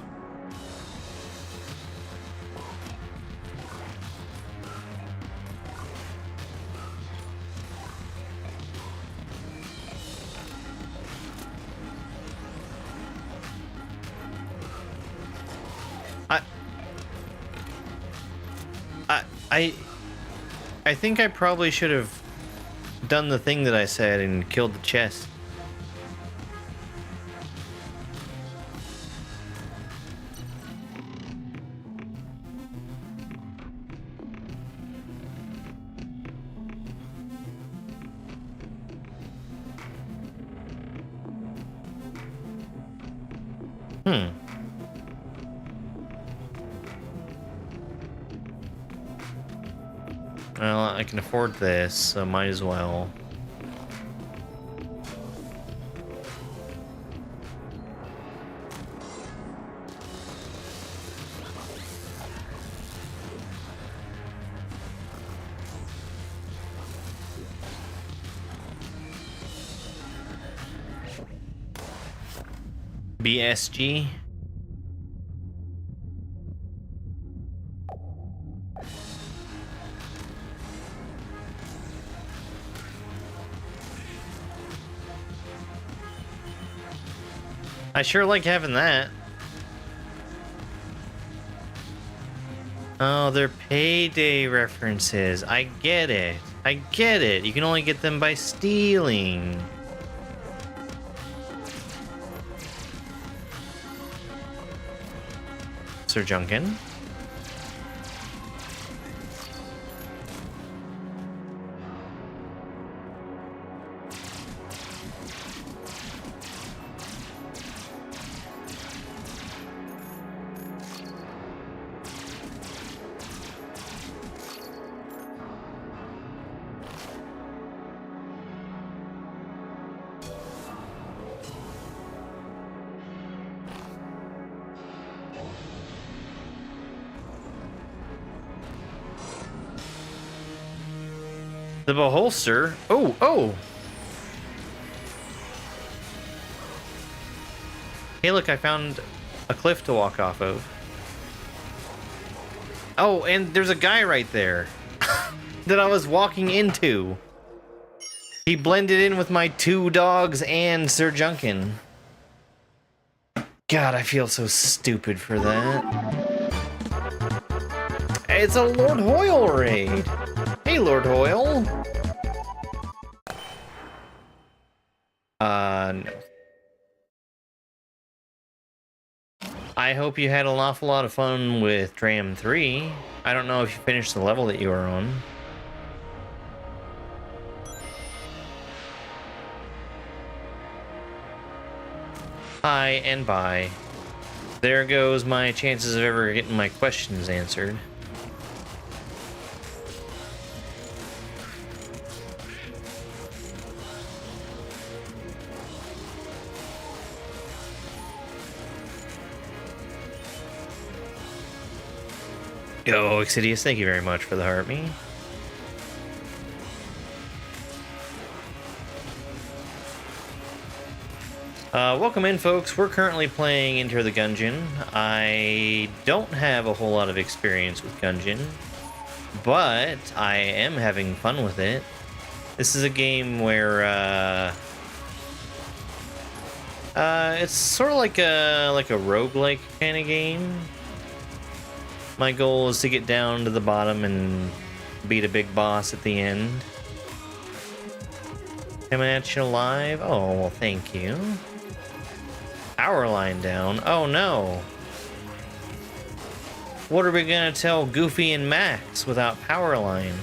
I think I probably should have done the thing that I said and killed the chest. Well, I can afford this, so might as well. BSG. I sure like having that. Oh, they're payday references. I get it. I get it. You can only get them by stealing. Sir Junkin. The beholster. Oh, oh. Hey, look, I found a cliff to walk off of. Oh, and there's a guy right there that I was walking into. He blended in with my 2 dogs and Sir Junkin. God, I feel so stupid for that. It's a Lord Hoyle raid. Hey, Lord Hoyle. No. I hope you had an awful lot of fun with Dram 3. I don't know if you finished the level that you were on. Hi and bye. There goes my chances of ever getting my questions answered. Yo, Exidius, thank you very much for the heart me. Welcome in, folks. We're currently playing Enter the Gungeon. I don't have a whole lot of experience with Gungeon, but I am having fun with it. This is a game where it's sort of like a roguelike kind of game. My goal is to get down to the bottom and beat a big boss at the end. Coming at you live? Oh, well, thank you. Power line down. Oh, no. What are we gonna tell Goofy and Max without power line?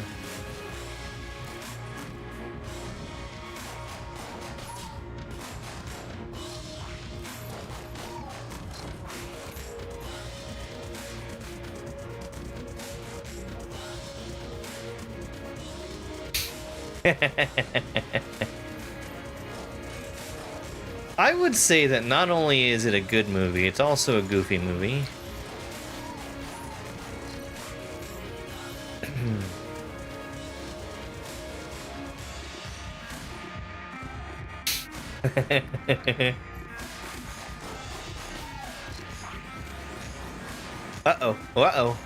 I would say that not only is it a good movie, it's also a goofy movie. Uh-oh, uh-oh.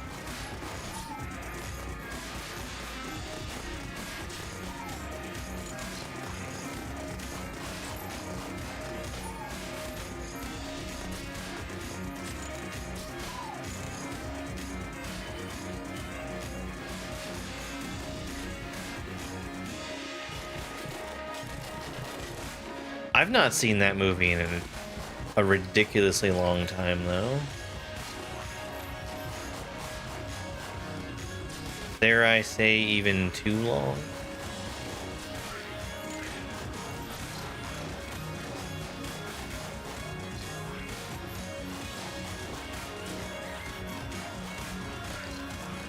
I've not seen that movie in a ridiculously long time, though. Dare I say, even too long?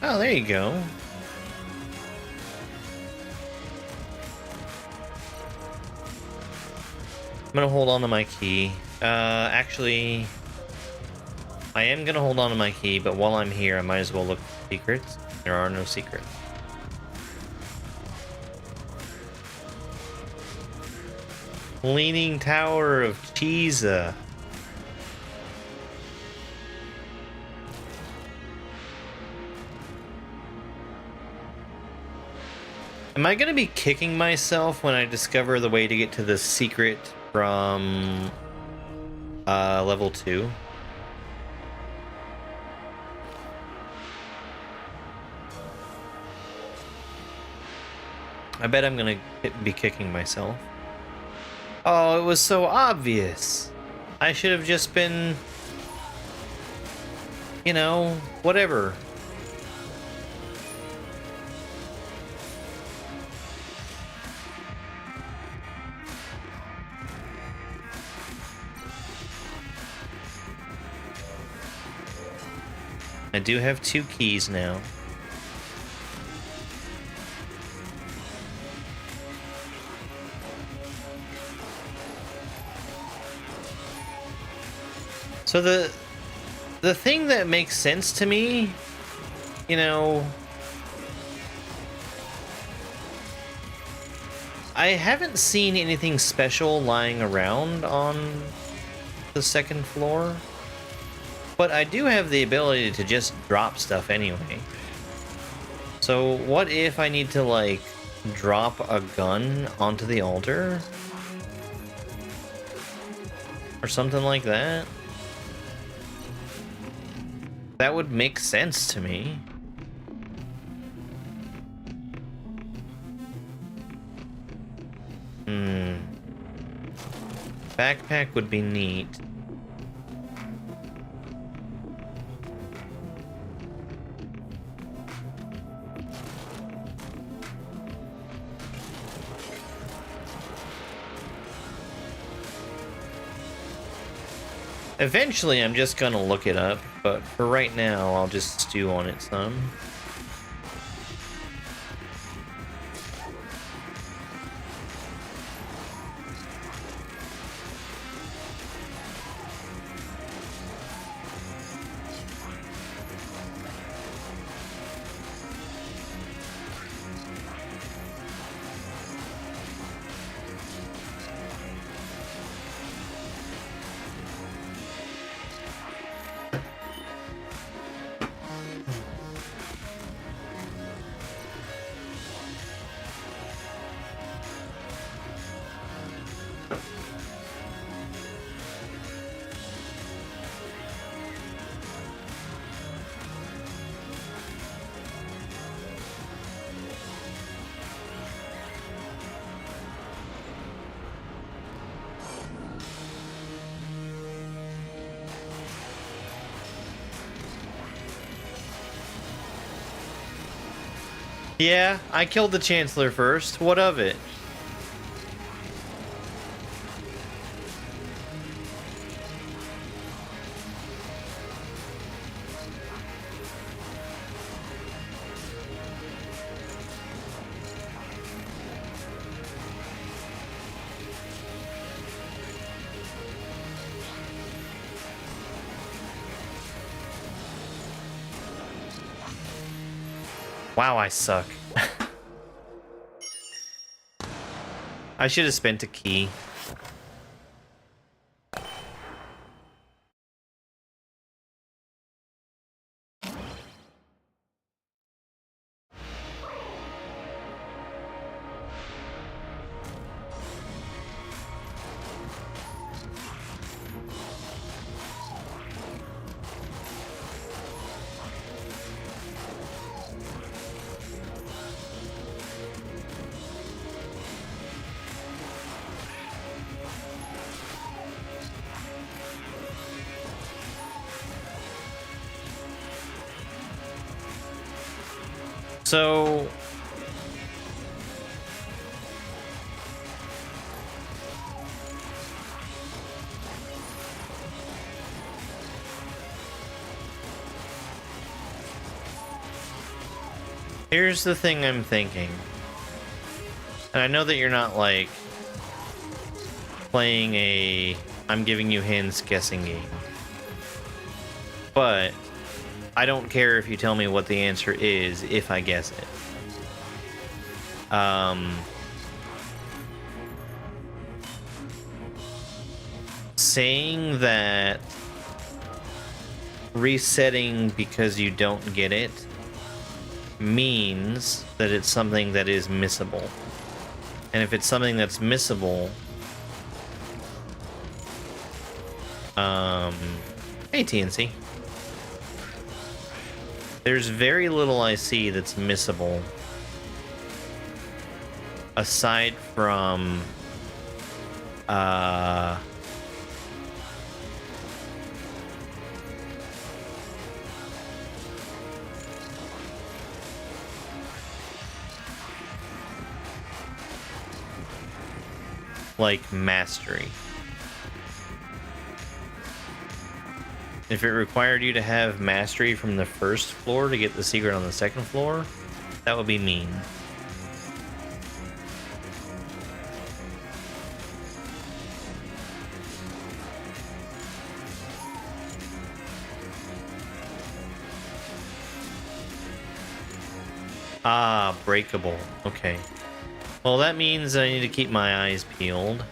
Oh, there you go. I'm gonna hold on to my key. Actually, I am gonna hold on to my key, but while I'm here, I might as well look for secrets. There are no secrets. Leaning Tower of Cheesa. Am I gonna be kicking myself when I discover the way to get to the secret from level 2? I bet I'm gonna be kicking myself. Oh, it was so obvious. I should have just been you know, whatever. I do have 2 keys now. So the thing that makes sense to me, you know, I haven't seen anything special lying around on the 2nd floor, but I do have the ability to just drop stuff anyway. So what if I need to, like, drop a gun onto the altar? Or something like that? That would make sense to me. Backpack would be neat. Eventually, I'm just gonna look it up, but for right now, I'll just stew on it some. Yeah, I killed the Chancellor first. What of it? Wow, I suck. I should have spent a key. So here's the thing I'm thinking. And I know that you're not like playing a I'm giving you hints guessing game. But I don't care if you tell me what the answer is if I guess it. Saying that resetting because you don't get it means that it's something that is missable. And if it's something that's missable, hey TNC. There's very little I see that's missable aside from like mastery. If it required you to have mastery from the first floor to get the secret on the second floor, that would be mean. Ah, breakable. Okay. Well, that means I need to keep my eyes peeled.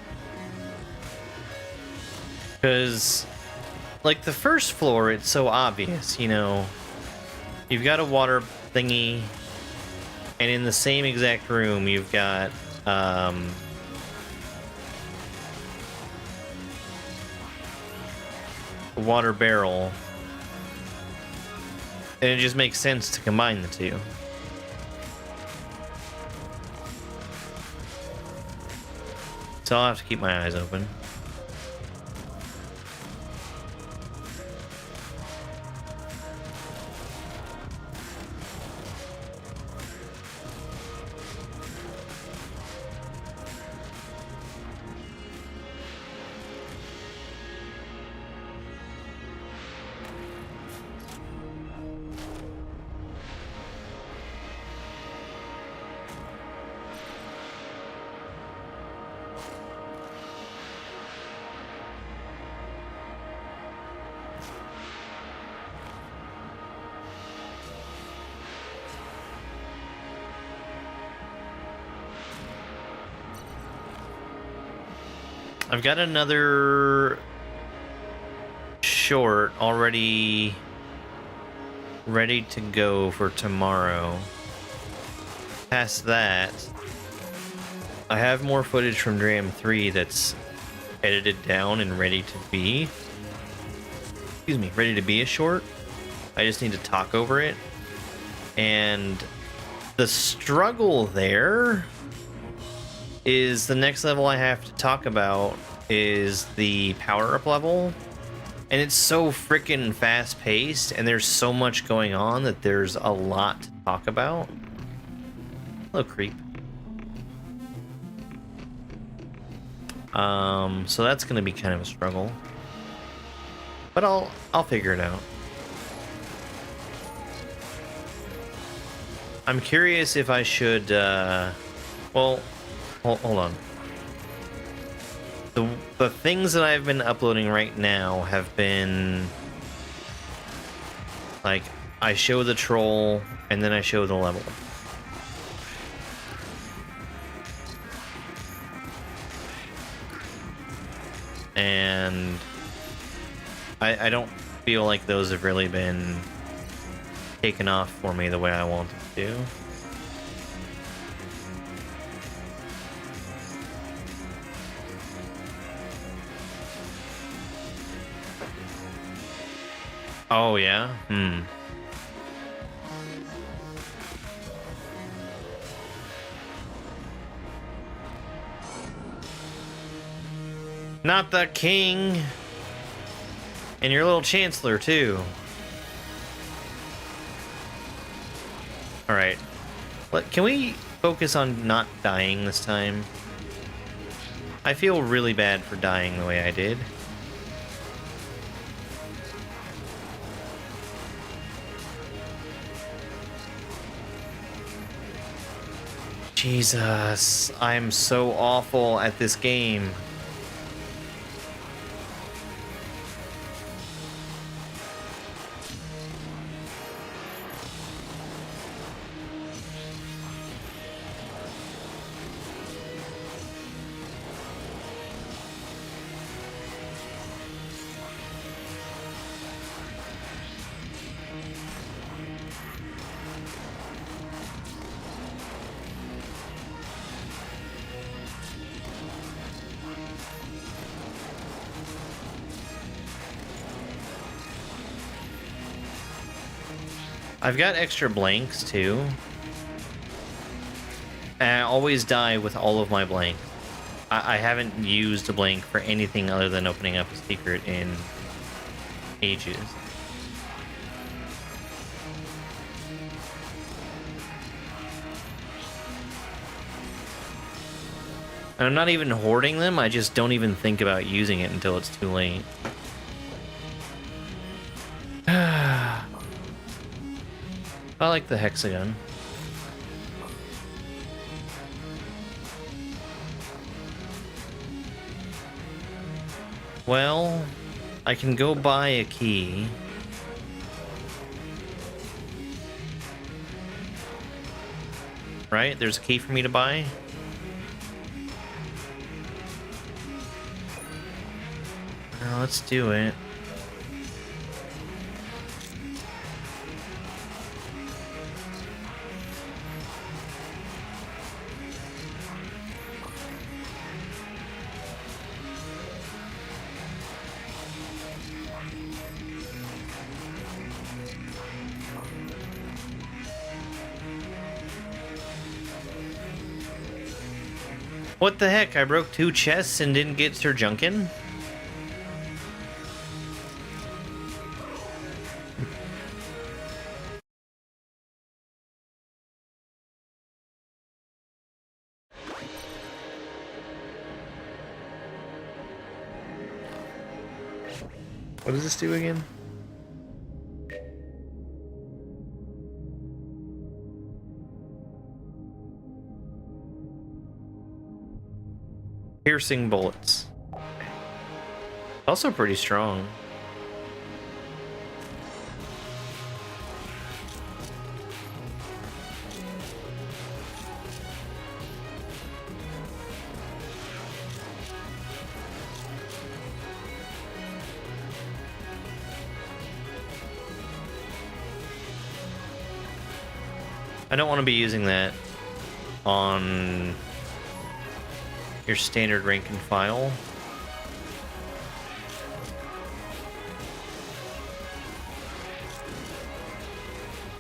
Because, like, the first floor, it's so obvious, you know. You've got a water thingy, and in the same exact room, you've got, a water barrel. And it just makes sense to combine the two. So I'll have to keep my eyes open. I've got another short already ready to go for tomorrow. Past that, I have more footage from Dram 3 that's edited down and ready to be, ready to be a short. I just need to talk over it. And the struggle there is the next level I have to talk about is the power-up level. And it's so freaking fast-paced, and there's so much going on that there's a lot to talk about. Hello, creep. So that's gonna be kind of a struggle. But I'll figure it out. I'm curious if I should, well, hold on. The things that I've been uploading right now have been like, I show the troll and then I show the level. And I don't feel like those have really been taken off for me the way I want them to. Oh, yeah? Not the king! And your little chancellor, too. Alright. Can we focus on not dying this time? I feel really bad for dying the way I did. Jesus, I'm so awful at this game. I've got extra blanks too. And I always die with all of my blanks. I haven't used a blank for anything other than opening up a secret in ages. And I'm not even hoarding them, I just don't even think about using it until it's too late. I like the hexagon. Well, I can go buy a key. Right? There's a key for me to buy? Well, let's do it. What the heck? I broke 2 chests and didn't get Sir Junkin? What does this do again? Piercing bullets. Also pretty strong. I don't want to be using that on your standard rank and file.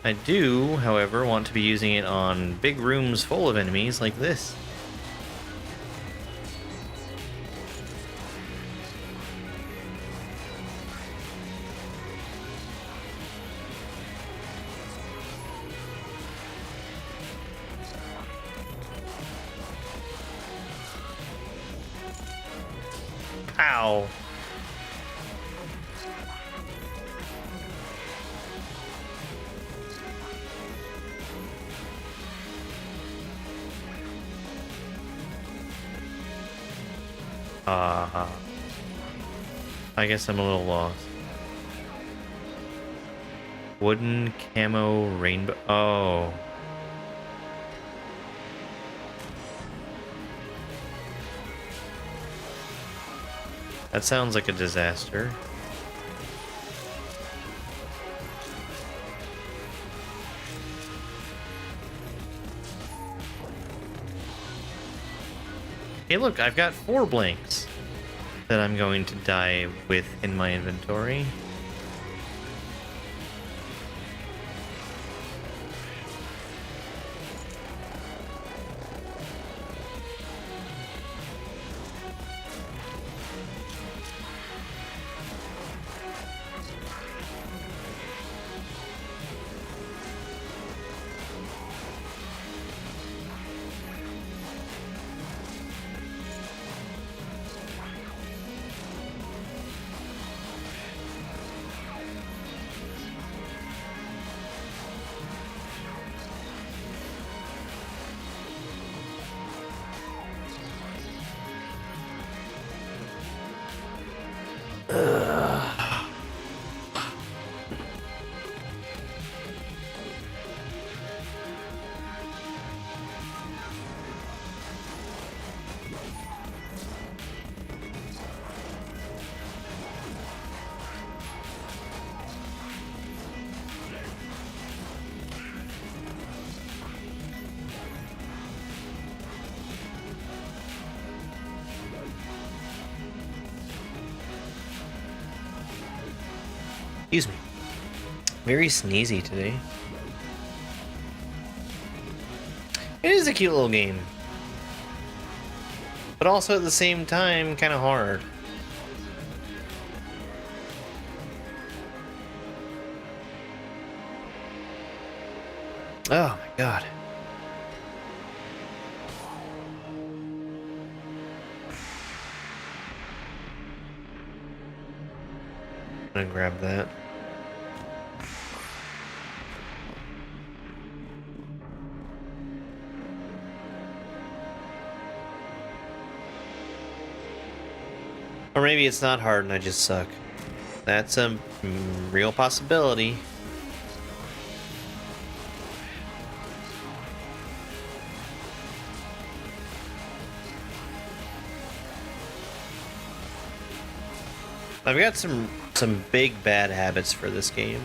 I do, however, want to be using it on big rooms full of enemies like this. Ow. I guess I'm a little lost. Wooden camo rainbow. Oh. That sounds like a disaster. Hey look, I've got 4 blanks that I'm going to die with in my inventory. Excuse me. Very sneezy today. It is a cute little game. But also at the same time, kind of hard. Oh my god. I'm gonna grab that. Or maybe it's not hard and I just suck. That's a real possibility. I've got some big bad habits for this game.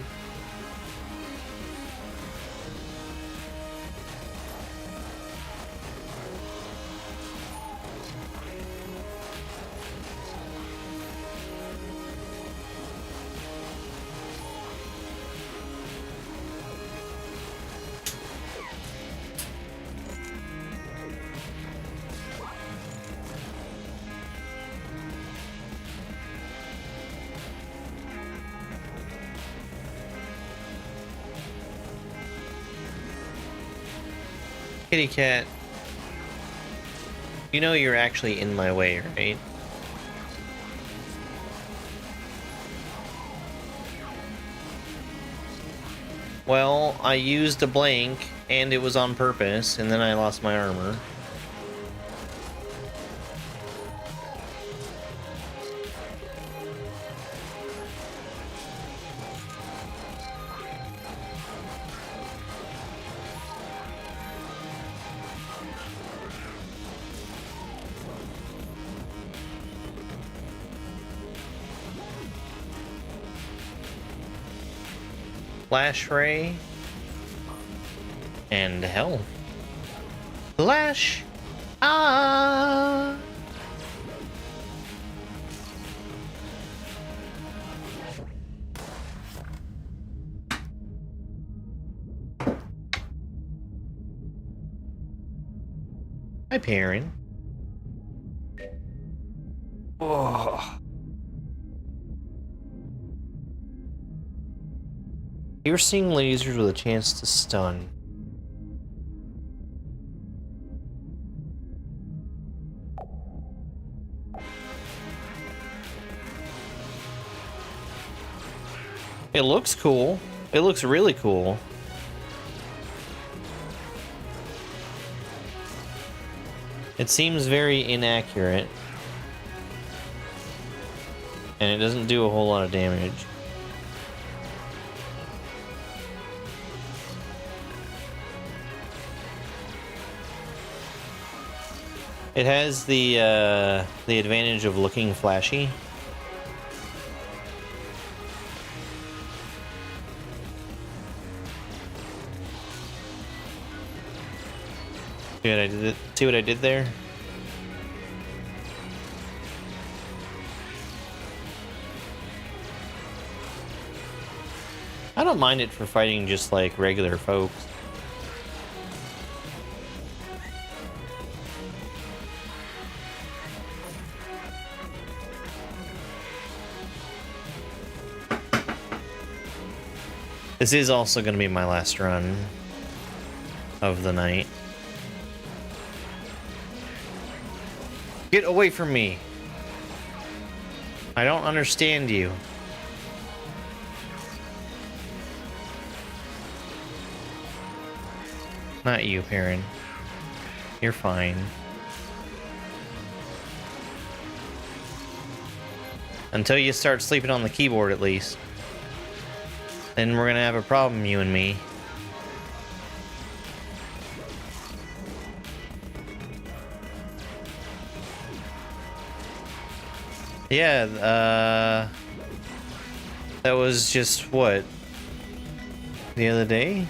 Kitty cat, you know you're actually in my way, right? Well, I used a blank, and it was on purpose, and then I lost my armor. Flash Ray and hell. Flash! Ah! Hi, Perrin. Oh. Piercing lasers with a chance to stun. It looks cool. It looks really cool. It seems very inaccurate. And it doesn't do a whole lot of damage. It has the advantage of looking flashy. See what I did there? I don't mind it for fighting just like regular folks. This is also going to be my last run of the night. Get away from me. I don't understand you. Not you, Perrin. You're fine. Until you start sleeping on the keyboard, at least. Then we're gonna have a problem, you and me. Yeah, that was just what? The other day?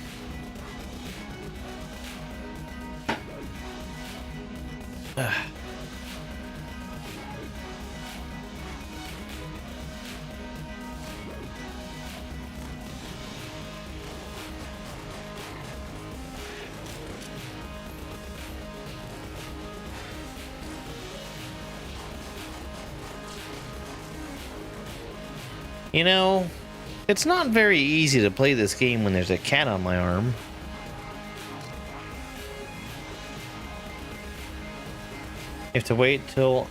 You know, it's not very easy to play this game when there's a cat on my arm. You have to wait till...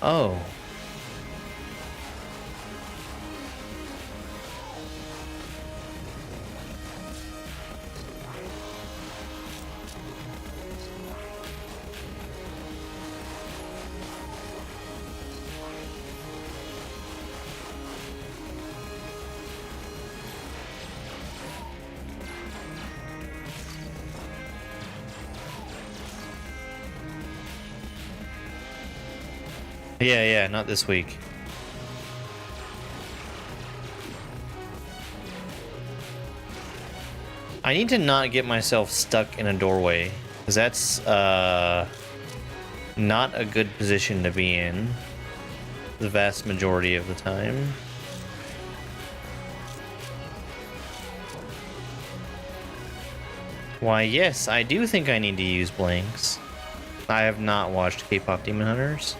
Oh. Yeah, not this week. I need to not get myself stuck in a doorway, because that's not a good position to be in the vast majority of the time. Why, yes, I do think I need to use blanks. I have not watched K-pop Demon Hunters.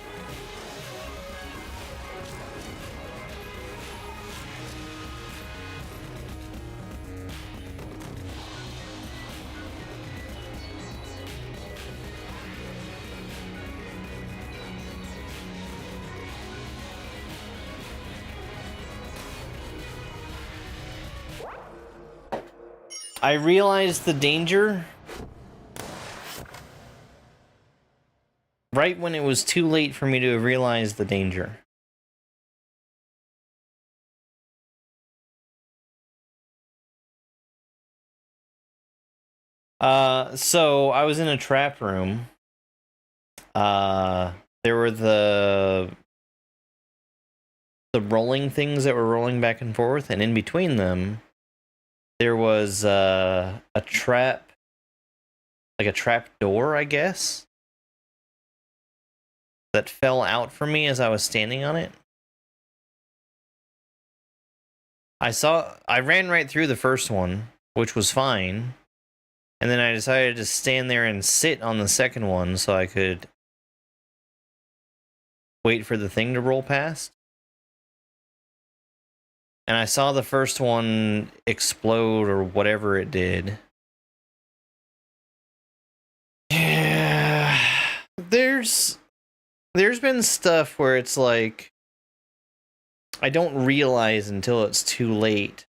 I realized the danger right when it was too late for me to realize the danger. So I was in a trap room. There were the rolling things that were rolling back and forth, and in between them, there was a trap, like a trap door, I guess, that fell out from me as I was standing on it. I ran right through the first one, which was fine. And then I decided to stand there and sit on the second one so I could wait for the thing to roll past. And I saw the first one explode or whatever it did. Yeah. There's been stuff where it's like I don't realize until it's too late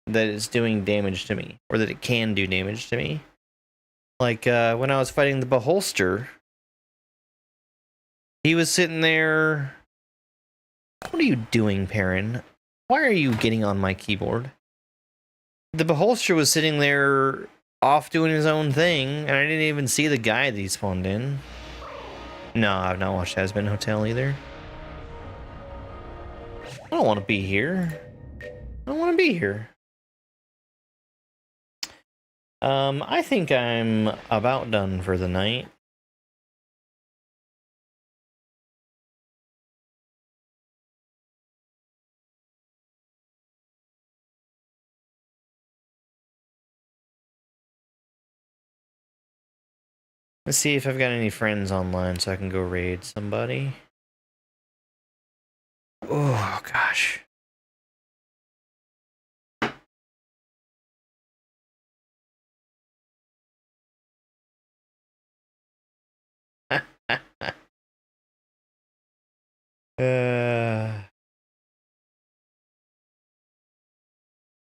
that it's doing damage to me, or that it can do damage to me. Like when I was fighting the Beholster, he was sitting there. What are you doing, Perrin? Why are you getting on my keyboard? The Beholster was sitting there off doing his own thing, and I didn't even see the guy that he spawned in. No, I've not watched Hazbin Hotel either. I don't want to be here. I don't want to be here. I think I'm about done for the night. Let's see if I've got any friends online so I can go raid somebody. Oh, gosh.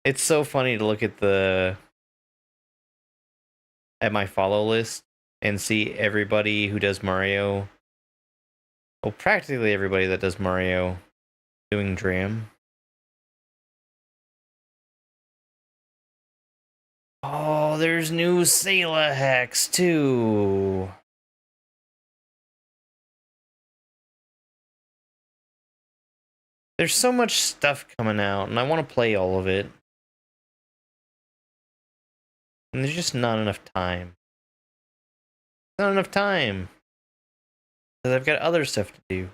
It's so funny to look at my follow list and see everybody who does Mario. Well, practically everybody that does Mario doing Dram. Oh, there's new Sayla hacks too. There's so much stuff coming out, and I want to play all of it. And there's just not enough time. Not enough time. Because I've got other stuff to do.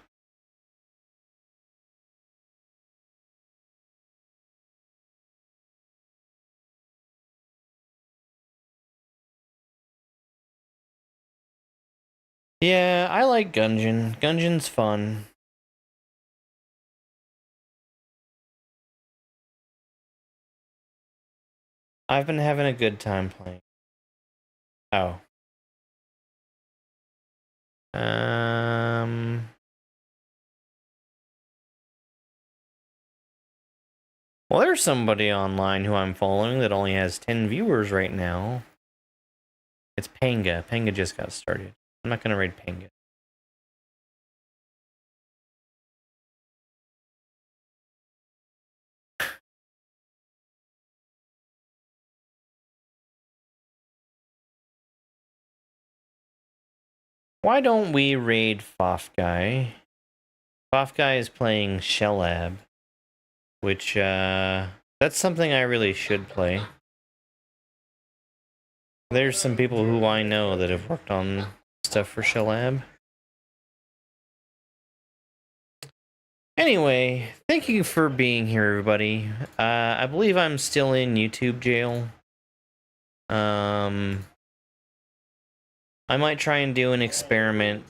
Yeah, I like Gungeon. Gungeon's fun. I've been having a good time playing. Oh. Well, there's somebody online who I'm following that only has 10 viewers right now. It's Panga. Panga just got started. I'm not gonna raid Panga. Why don't we raid Foff Guy? Boff Guy is playing Shell Lab, which, that's something I really should play. There's some people who I know that have worked on stuff for Shell Lab. Anyway, thank you for being here, everybody. I believe I'm still in YouTube jail. I might try and do an experiment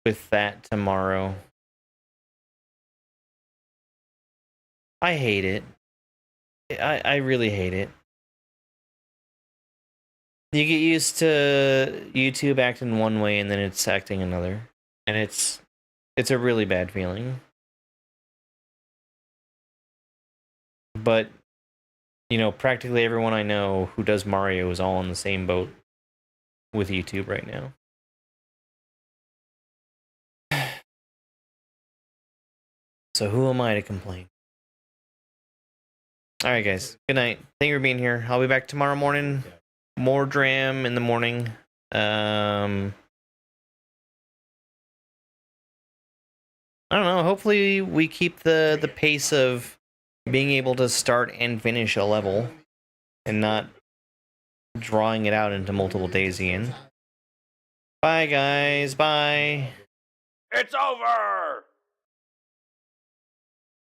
with that tomorrow. I hate it. I really hate it. You get used to YouTube acting one way and then it's acting another. And it's a really bad feeling. But, you know, practically everyone I know who does Mario is all in the same boat with YouTube right now. So who am I to complain? Alright guys, good night. Thank you for being here. I'll be back tomorrow morning. More Dram in the morning. I don't know, hopefully we keep the pace of being able to start and finish a level and not drawing it out into multiple days again. Bye guys, bye. It's over!